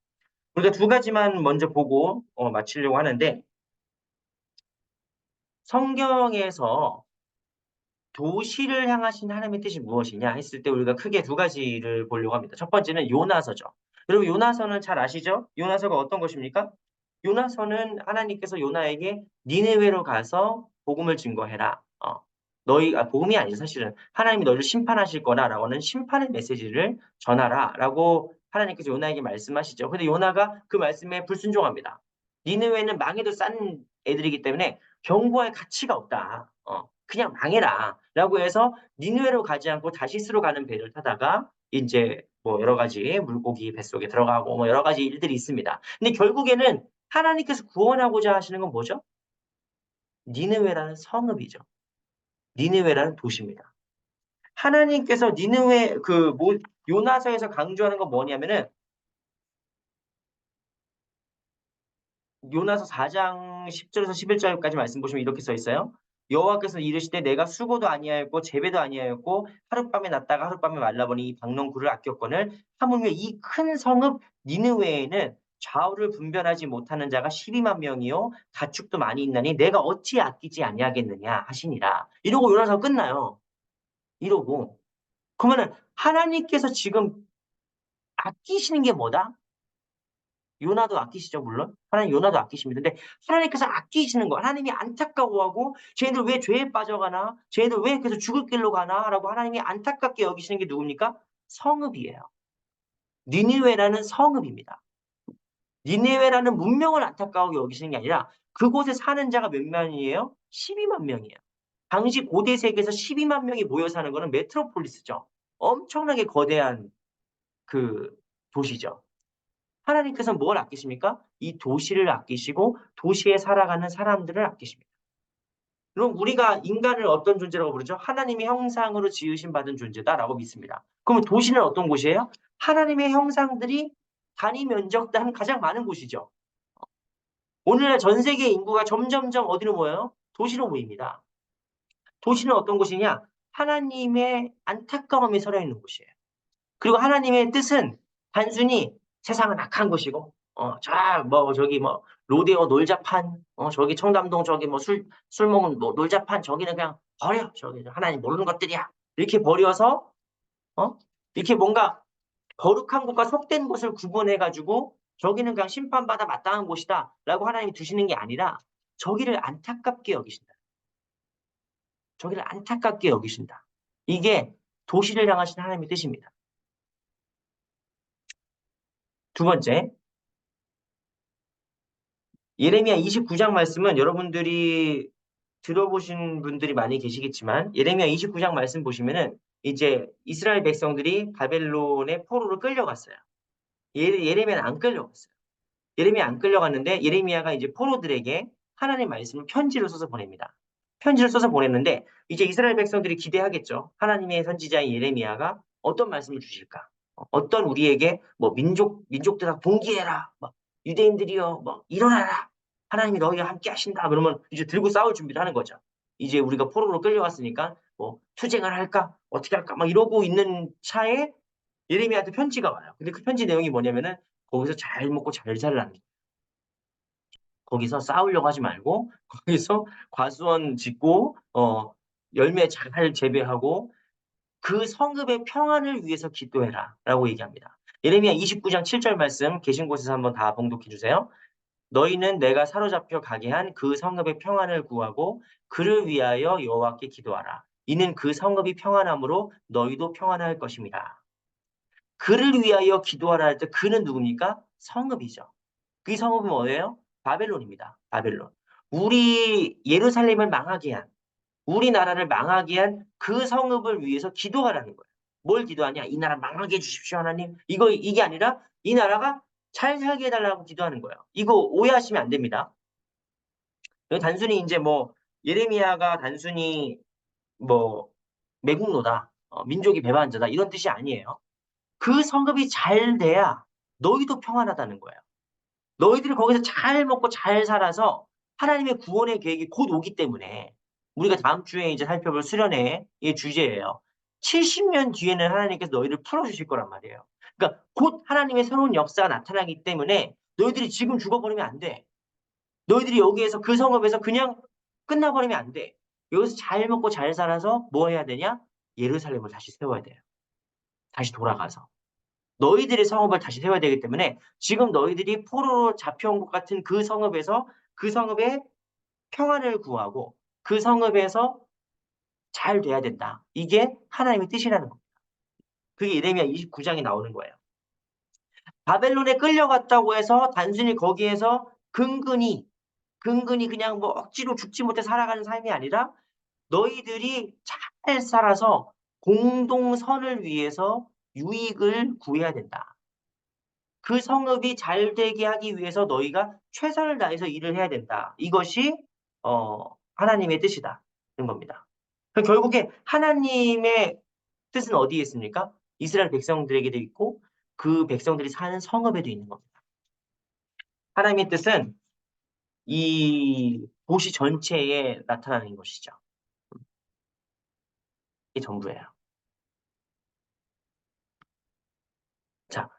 [SPEAKER 1] 우리가 두 가지만 먼저 보고 마치려고 하는데 성경에서 도시를 향하신 하나님의 뜻이 무엇이냐 했을 때 우리가 크게 두 가지를 보려고 합니다. 첫 번째는 요나서죠. 여러분 요나서는 잘 아시죠? 요나서가 어떤 것입니까? 요나서는 하나님께서 요나에게 니느웨로 가서 복음을 증거해라. 복음이 아니죠. 사실은 하나님이 너희를 심판하실 거다라고 하는 심판의 메시지를 전하라라고 하나님께서 요나에게 말씀하시죠. 근데 요나가 그 말씀에 불순종합니다. 니느웨는 망해도 싼 애들이기 때문에 경고할 가치가 없다. 그냥 망해라. 라고 해서 니느웨로 가지 않고 다시스로 가는 배를 타다가 이제 뭐 여러 가지 물고기 뱃속에 들어가고 뭐 여러 가지 일들이 있습니다. 근데 결국에는 하나님께서 구원하고자 하시는 건 뭐죠? 니느웨라는 성읍이죠. 니느웨라는 도시입니다. 하나님께서 니느웨 요나서에서 강조하는 건 뭐냐면은 요나서 4장 10절에서 11절까지 말씀 보시면 이렇게 써 있어요. 여호와께서 이르시되 내가 수고도 아니하였고 재배도 아니하였고 하룻밤에 났다가 하룻밤에 말라보니 이 박농구를 아꼈거늘 하물며 이 큰 성읍 니느웨에는 좌우를 분별하지 못하는 자가 12만 명이요 가축도 많이 있나니 내가 어찌 아끼지 아니하겠느냐 하시니라. 이러고 요나서 끝나요. 이러고 그러면은 하나님께서 지금 아끼시는 게 뭐다? 요나도 아끼시죠, 물론. 하나님 요나도 아끼십니다. 근데 하나님께서 아끼시는 거, 하나님이 안타까워하고 쟤네들 왜 죄에 빠져가나? 쟤네들 왜 계속 죽을 길로 가나? 라고 하나님이 안타깝게 여기시는 게 누굽니까? 성읍이에요. 니느웨라는 성읍입니다. 니느웨라는 문명을 안타까워하게 여기시는 게 아니라 그곳에 사는 자가 몇 명이에요? 12만 명이에요. 당시 고대 세계에서 12만 명이 모여 사는 거는 메트로폴리스죠. 엄청나게 거대한 그 도시죠. 하나님께서는 뭘 아끼십니까? 이 도시를 아끼시고 도시에 살아가는 사람들을 아끼십니다. 그럼 우리가 인간을 어떤 존재라고 부르죠? 하나님의 형상으로 지으심 받은 존재다라고 믿습니다. 그러면 도시는 어떤 곳이에요? 하나님의 형상들이 단위 면적당 가장 많은 곳이죠. 오늘날 전 세계 인구가 점점점 어디로 모여요? 도시로 모입니다. 도시는 어떤 곳이냐? 하나님의 안타까움이 서려 있는 곳이에요. 그리고 하나님의 뜻은 단순히 세상은 악한 곳이고, 저기 뭐, 로데오 놀자판, 저기 청담동 저기 뭐 술 먹은 놀자판, 저기는 그냥 버려. 저기 하나님 모르는 것들이야. 이렇게 버려서, 어? 이렇게 뭔가 거룩한 곳과 속된 곳을 구분해가지고, 저기는 그냥 심판받아 마땅한 곳이다. 라고 하나님이 두시는 게 아니라, 저기를 안타깝게 여기신다. 저기를 안타깝게 여기신다. 이게 도시를 향하신 하나님의 뜻입니다. 두 번째, 예레미야 29장 말씀은 여러분들이 들어보신 분들이 많이 계시겠지만 예레미야 29장 말씀 보시면은 이제 이스라엘 백성들이 바벨론의 포로로 끌려갔어요. 예레미야는 안 끌려갔어요. 예레미야 안 끌려갔는데 예레미야가 이제 포로들에게 하나님의 말씀을 편지를 써서 보냅니다. 편지를 써서 보냈는데 이제 이스라엘 백성들이 기대하겠죠. 하나님의 선지자인 예레미야가 어떤 말씀을 주실까? 어떤 우리에게 뭐 민족들아 봉기해라. 뭐 유대인들이여 뭐 일어나라. 하나님이 너희와 함께 하신다. 그러면 이제 들고 싸울 준비를 하는 거죠. 이제 우리가 포로로 끌려왔으니까 뭐 투쟁을 할까? 어떻게 할까? 막 이러고 있는 차에 예레미야한테 편지가 와요. 근데 그 편지 내용이 뭐냐면은 거기서 잘 먹고 잘 살라는 거기서 싸우려고 하지 말고 거기서 과수원 짓고 열매 잘 재배하고 그 성읍의 평안을 위해서 기도해라라고 얘기합니다. 예레미야 29장 7절 말씀 계신 곳에서 한번 다 봉독해 주세요. 너희는 내가 사로잡혀 가게 한 그 성읍의 평안을 구하고 그를 위하여 여호와께 기도하라. 이는 그 성읍이 평안함으로 너희도 평안할 것입니다. 그를 위하여 기도하라 할 때 그는 누굽니까? 성읍이죠. 그 성읍은 뭐예요? 바벨론입니다. 바벨론. 우리 예루살렘을 망하게 한, 우리나라를 망하게 한 그 성읍을 위해서 기도하라는 거예요. 뭘 기도하냐? 이 나라 망하게 해주십시오, 하나님. 이게 아니라 이 나라가 잘 살게 해달라고 기도하는 거예요. 이거 오해하시면 안 됩니다. 단순히 이제 뭐 예레미야가 단순히 뭐 매국노다, 민족이 배반자다 이런 뜻이 아니에요. 그 성읍이 잘 돼야 너희도 평안하다는 거예요. 너희들이 거기서 잘 먹고 잘 살아서 하나님의 구원의 계획이 곧 오기 때문에 우리가 다음 주에 이제 살펴볼 수련회의 주제예요. 70년 뒤에는 하나님께서 너희를 풀어주실 거란 말이에요. 그러니까 곧 하나님의 새로운 역사가 나타나기 때문에 너희들이 지금 죽어버리면 안 돼. 너희들이 여기에서 그 성읍에서 그냥 끝나버리면 안 돼. 여기서 잘 먹고 잘 살아서 뭐 해야 되냐? 예루살렘을 다시 세워야 돼요. 다시 돌아가서. 너희들의 성읍을 다시 세워야 되기 때문에 지금 너희들이 포로로 잡혀온 것 같은 그 성읍에서 그 성읍에 평안을 구하고 그 성읍에서 잘 돼야 된다. 이게 하나님의 뜻이라는 겁니다. 그게 예레미야 29장에 나오는 거예요. 바벨론에 끌려갔다고 해서 단순히 거기에서 근근히 그냥 뭐 억지로 죽지 못해 살아가는 삶이 아니라 너희들이 잘 살아서 공동선을 위해서 유익을 구해야 된다. 그 성읍이 잘 되게 하기 위해서 너희가 최선을 다해서 일을 해야 된다. 이것이 하나님의 뜻이다는 겁니다. 그럼 결국에 하나님의 뜻은 어디에 있습니까? 이스라엘 백성들에게도 있고 그 백성들이 사는 성읍에도 있는 겁니다. 하나님의 뜻은 이 도시 전체에 나타나는 것이죠. 이게 전부예요. 자,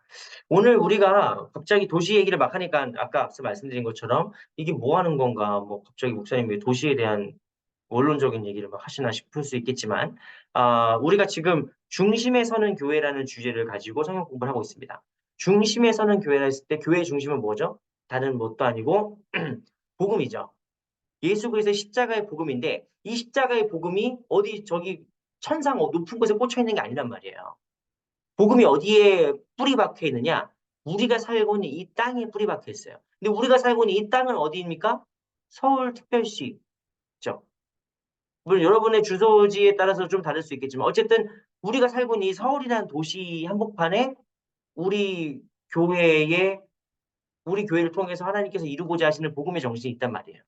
[SPEAKER 1] 오늘 우리가 갑자기 도시 얘기를 막 하니까 아까 앞서 말씀드린 것처럼 이게 뭐 하는 건가? 뭐 갑자기 목사님이 도시에 대한 원론적인 얘기를 막 하시나 싶을 수 있겠지만, 우리가 지금 중심에 서는 교회라는 주제를 가지고 성경 공부를 하고 있습니다. 중심에 서는 교회라 했을 때 교회의 중심은 뭐죠? 다른 뭣도 아니고 복음이죠. 예수 그리스도의 십자가의 복음인데 이 십자가의 복음이 어디 저기 천상 높은 곳에 꽂혀 있는 게 아니란 말이에요. 복음이 어디에 뿌리 박혀 있느냐? 우리가 살고 있는 이 땅에 뿌리 박혀 있어요. 근데 우리가 살고 있는 이 땅은 어디입니까? 서울특별시죠. 물론 여러분의 주소지에 따라서 좀 다를 수 있겠지만 어쨌든 우리가 살고 있는 이 서울이라는 도시 한복판에 우리 교회에 우리 교회를 통해서 하나님께서 이루고자 하시는 복음의 정신이 있단 말이에요.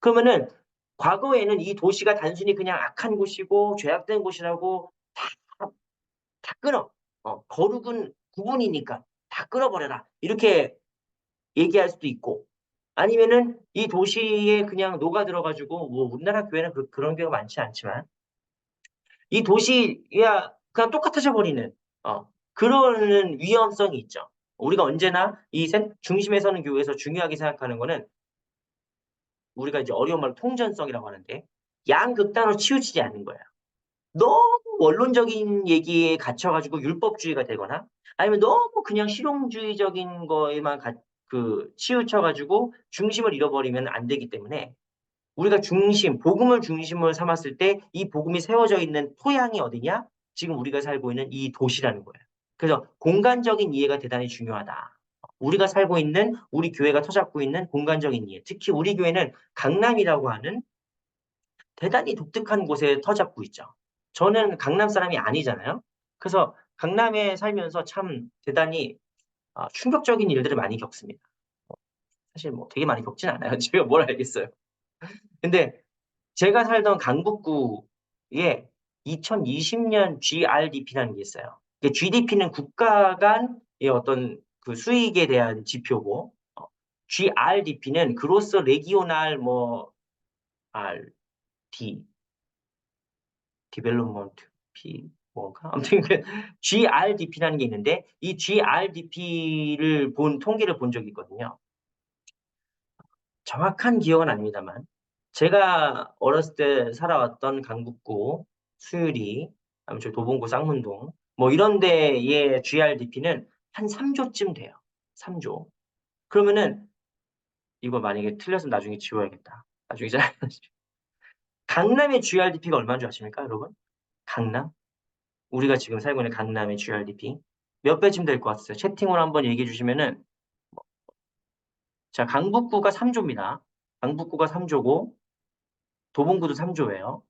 [SPEAKER 1] 그러면은 과거에는 이 도시가 단순히 그냥 악한 곳이고 죄악된 곳이라고 다, 다 끊어. 거룩은 구분이니까 다 끊어버려라. 이렇게 얘기할 수도 있고 아니면은 이 도시에 그냥 녹아들어가지고 뭐 우리나라 교회는 그런 경우가 많지 않지만 이 도시야 그냥 똑같아져 버리는 그런 위험성이 있죠. 우리가 언제나 이 중심에 서는 교회에서 중요하게 생각하는 거는 우리가 이제 어려운 말로 통전성이라고 하는데 양극단으로 치우치지 않는 거예요. 너무 원론적인 얘기에 갇혀가지고 율법주의가 되거나 아니면 너무 그냥 실용주의적인 거에만 치우쳐가지고 중심을 잃어버리면 안 되기 때문에 우리가 복음을 중심으로 삼았을 때 이 복음이 세워져 있는 토양이 어디냐? 지금 우리가 살고 있는 이 도시라는 거예요. 그래서 공간적인 이해가 대단히 중요하다. 우리가 살고 있는 우리 교회가 터잡고 있는 공간적인 이해. 특히 우리 교회는 강남이라고 하는 대단히 독특한 곳에 터잡고 있죠. 저는 강남 사람이 아니잖아요. 그래서 강남에 살면서 참 대단히 충격적인 일들을 많이 겪습니다. 사실 뭐 되게 많이 겪진 않아요. 제가 뭘 알겠어요. 근데 제가 살던 강북구에 2020년 GRDP라는 게 있어요. GDP는 국가 간의 어떤 그 수익에 대한 지표고, GRDP는 그로스 레기오날 뭐 RD, 디벨롭먼트 P 뭔가 아무튼 그 GRDP라는 게 있는데 이 GRDP를 통계를 본 적이 있거든요. 정확한 기억은 아닙니다만 제가 어렸을 때 살아왔던 강북구, 수유리, 아무튼 도봉구, 쌍문동 뭐 이런 데의 GRDP는 한 3조쯤 돼요. 3조. 그러면은 이거 만약에 틀렸으면 나중에 지워야겠다. 나중에 잘 강남의 GRDP가 얼마인 줄 아십니까, 여러분? 강남? 우리가 지금 살고 있는 강남의 GRDP 몇 배쯤 될 것 같으세요? 채팅으로 한번 얘기해 주시면은 자, 강북구가 3조입니다. 강북구가 3조고 도봉구도 3조예요.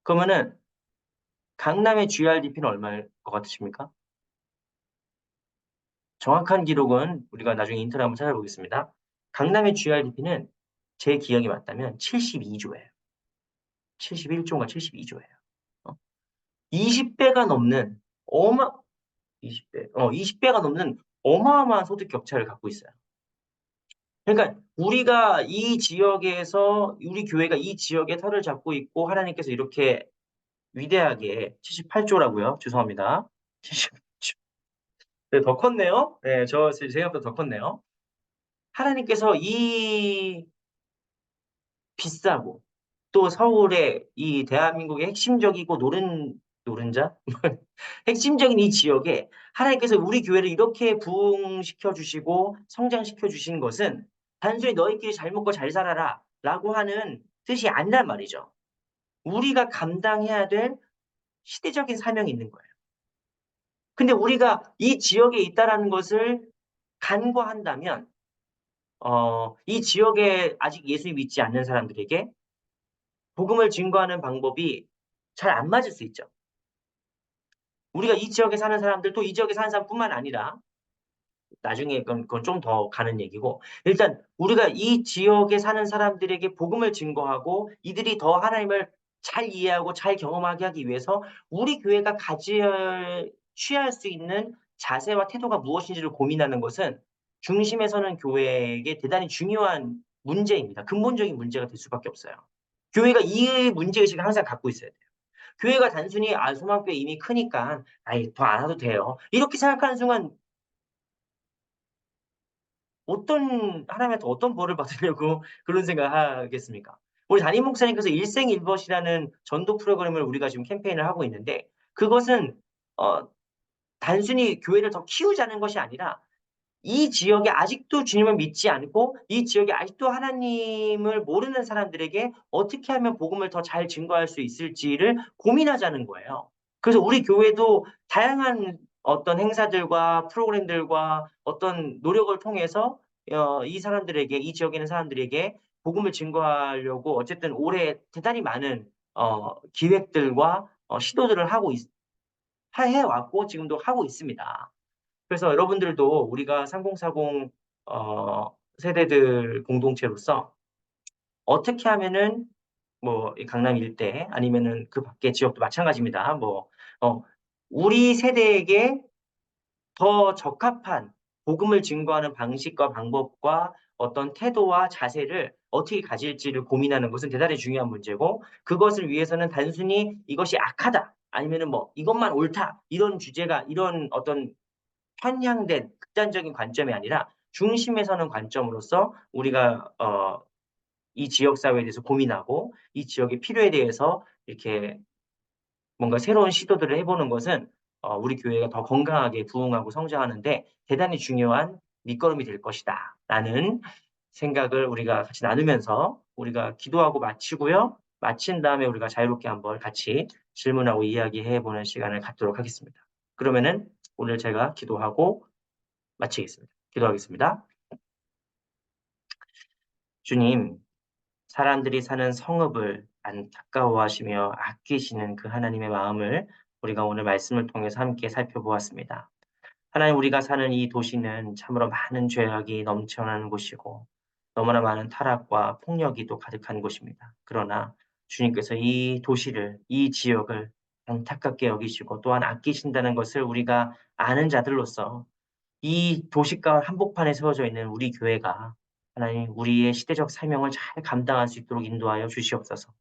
[SPEAKER 1] 그러면은 강남의 GRDP는 얼마일 것 같으십니까? 정확한 기록은 우리가 나중에 인터넷 한번 찾아보겠습니다. 강남의 GRDP는 제 기억이 맞다면 72조예요. 71조인가 72조예요. 20배가 넘는 어마 20배, 20배가 넘는 어마어마한 소득 격차를 갖고 있어요. 그러니까 우리가 이 지역에서 우리 교회가 이 지역에 터를 잡고 있고 하나님께서 이렇게 위대하게 78조라고요. 죄송합니다. 78조. 네, 더 컸네요. 네, 저 생각보다 더 컸네요. 하나님께서 이 비싸고 또 서울의 이 대한민국의 핵심적이고 노른자 핵심적인 이 지역에 하나님께서 우리 교회를 이렇게 부흥시켜 주시고 성장시켜 주신 것은 단순히 너희끼리 잘 먹고 잘 살아라 라고 하는 뜻이 아니란 말이죠. 우리가 감당해야 될 시대적인 사명이 있는 거예요. 근데 우리가 이 지역에 있다라는 것을 간과한다면 이 지역에 아직 예수 믿지 않는 사람들에게 복음을 증거하는 방법이 잘 안 맞을 수 있죠. 우리가 이 지역에 사는 사람들 또 이 지역에 사는 사람뿐만 아니라 나중에 그건 좀 더 가는 얘기고 일단 우리가 이 지역에 사는 사람들에게 복음을 증거하고 이들이 더 하나님을 잘 이해하고 잘 경험하게 하기 위해서 우리 교회가 취할 수 있는 자세와 태도가 무엇인지를 고민하는 것은 중심에 서는 교회에게 대단히 중요한 문제입니다. 근본적인 문제가 될 수밖에 없어요. 교회가 이 문제의식을 항상 갖고 있어야 돼요. 교회가 단순히 소망교회 이미 크니까 아이 더 안 와도 돼요. 이렇게 생각하는 순간 하나님한테 어떤 벌을 받으려고 그런 생각하겠습니까? 우리 담임 목사님께서 일생일벗이라는 전도 프로그램을 우리가 지금 캠페인을 하고 있는데 그것은 어, 단순히 교회를 더 키우자는 것이 아니라 이 지역에 아직도 주님을 믿지 않고 이 지역에 아직도 하나님을 모르는 사람들에게 어떻게 하면 복음을 더 잘 증거할 수 있을지를 고민하자는 거예요. 그래서 우리 교회도 다양한 어떤 행사들과 프로그램들과 어떤 노력을 통해서 이 사람들에게 이 지역에 있는 사람들에게 복음을 증거하려고 어쨌든 올해 대단히 많은 기획들과 시도들을 해왔고 지금도 하고 있습니다. 그래서 여러분들도 우리가 3040 세대들 공동체로서 어떻게 하면은 뭐 강남 일대 아니면은 그 밖의 지역도 마찬가지입니다. 어, 우리 세대에게 더 적합한 복음을 증거하는 방식과 방법과 어떤 태도와 자세를 어떻게 가질지를 고민하는 것은 대단히 중요한 문제고 그것을 위해서는 단순히 이것이 악하다 아니면은 뭐 이것만 옳다 이런 어떤 편향된 극단적인 관점이 아니라 중심에 서는 관점으로서 우리가 이 지역 사회에 대해서 고민하고 이 지역의 필요에 대해서 이렇게 뭔가 새로운 시도들을 해보는 것은 우리 교회가 더 건강하게 부흥하고 성장하는 데 대단히 중요한 밑거름이 될 것이다. 라는 생각을 우리가 같이 나누면서 우리가 기도하고 마치고요. 마친 다음에 우리가 자유롭게 한번 같이 질문하고 이야기해 보는 시간을 갖도록 하겠습니다. 그러면은 오늘 제가 기도하고 마치겠습니다. 기도하겠습니다. 주님, 사람들이 사는 성읍을 안타까워하시며 아끼시는 그 하나님의 마음을 우리가 오늘 말씀을 통해서 함께 살펴보았습니다. 하나님, 우리가 사는 이 도시는 참으로 많은 죄악이 넘쳐나는 곳이고 너무나 많은 타락과 폭력이 또 가득한 곳입니다. 그러나 주님께서 이 도시를, 이 지역을 안타깝게 여기시고 또한 아끼신다는 것을 우리가 아는 자들로서 이 도시가을 한복판에 세워져 있는 우리 교회가 하나님 우리의 시대적 사명을 잘 감당할 수 있도록 인도하여 주시옵소서.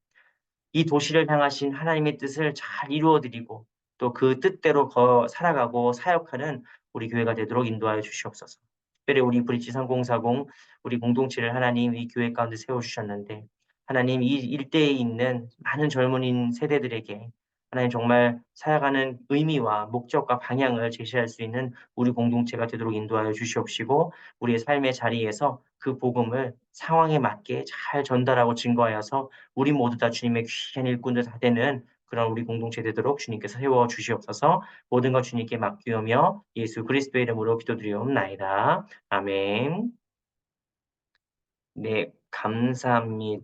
[SPEAKER 1] 이 도시를 향하신 하나님의 뜻을 잘 이루어드리고 또 그 뜻대로 살아가고 사역하는 우리 교회가 되도록 인도하여 주시옵소서. 특별히 우리 브릿지 3040 우리 공동체를 하나님 이 교회 가운데 세워주셨는데 하나님 이 일대에 있는 많은 젊은 세대들에게 하나님 정말 살아가는 의미와 목적과 방향을 제시할 수 있는 우리 공동체가 되도록 인도하여 주시옵시고 우리의 삶의 자리에서 그 복음을 상황에 맞게 잘 전달하고 증거하여서 우리 모두 다 주님의 귀한 일꾼들 다 되는 그런 우리 공동체 되도록 주님께서 세워 주시옵소서. 모든 것 주님께 맡기오며 예수 그리스도의 이름으로 기도드리옵나이다. 아멘. 네, 감사합니다.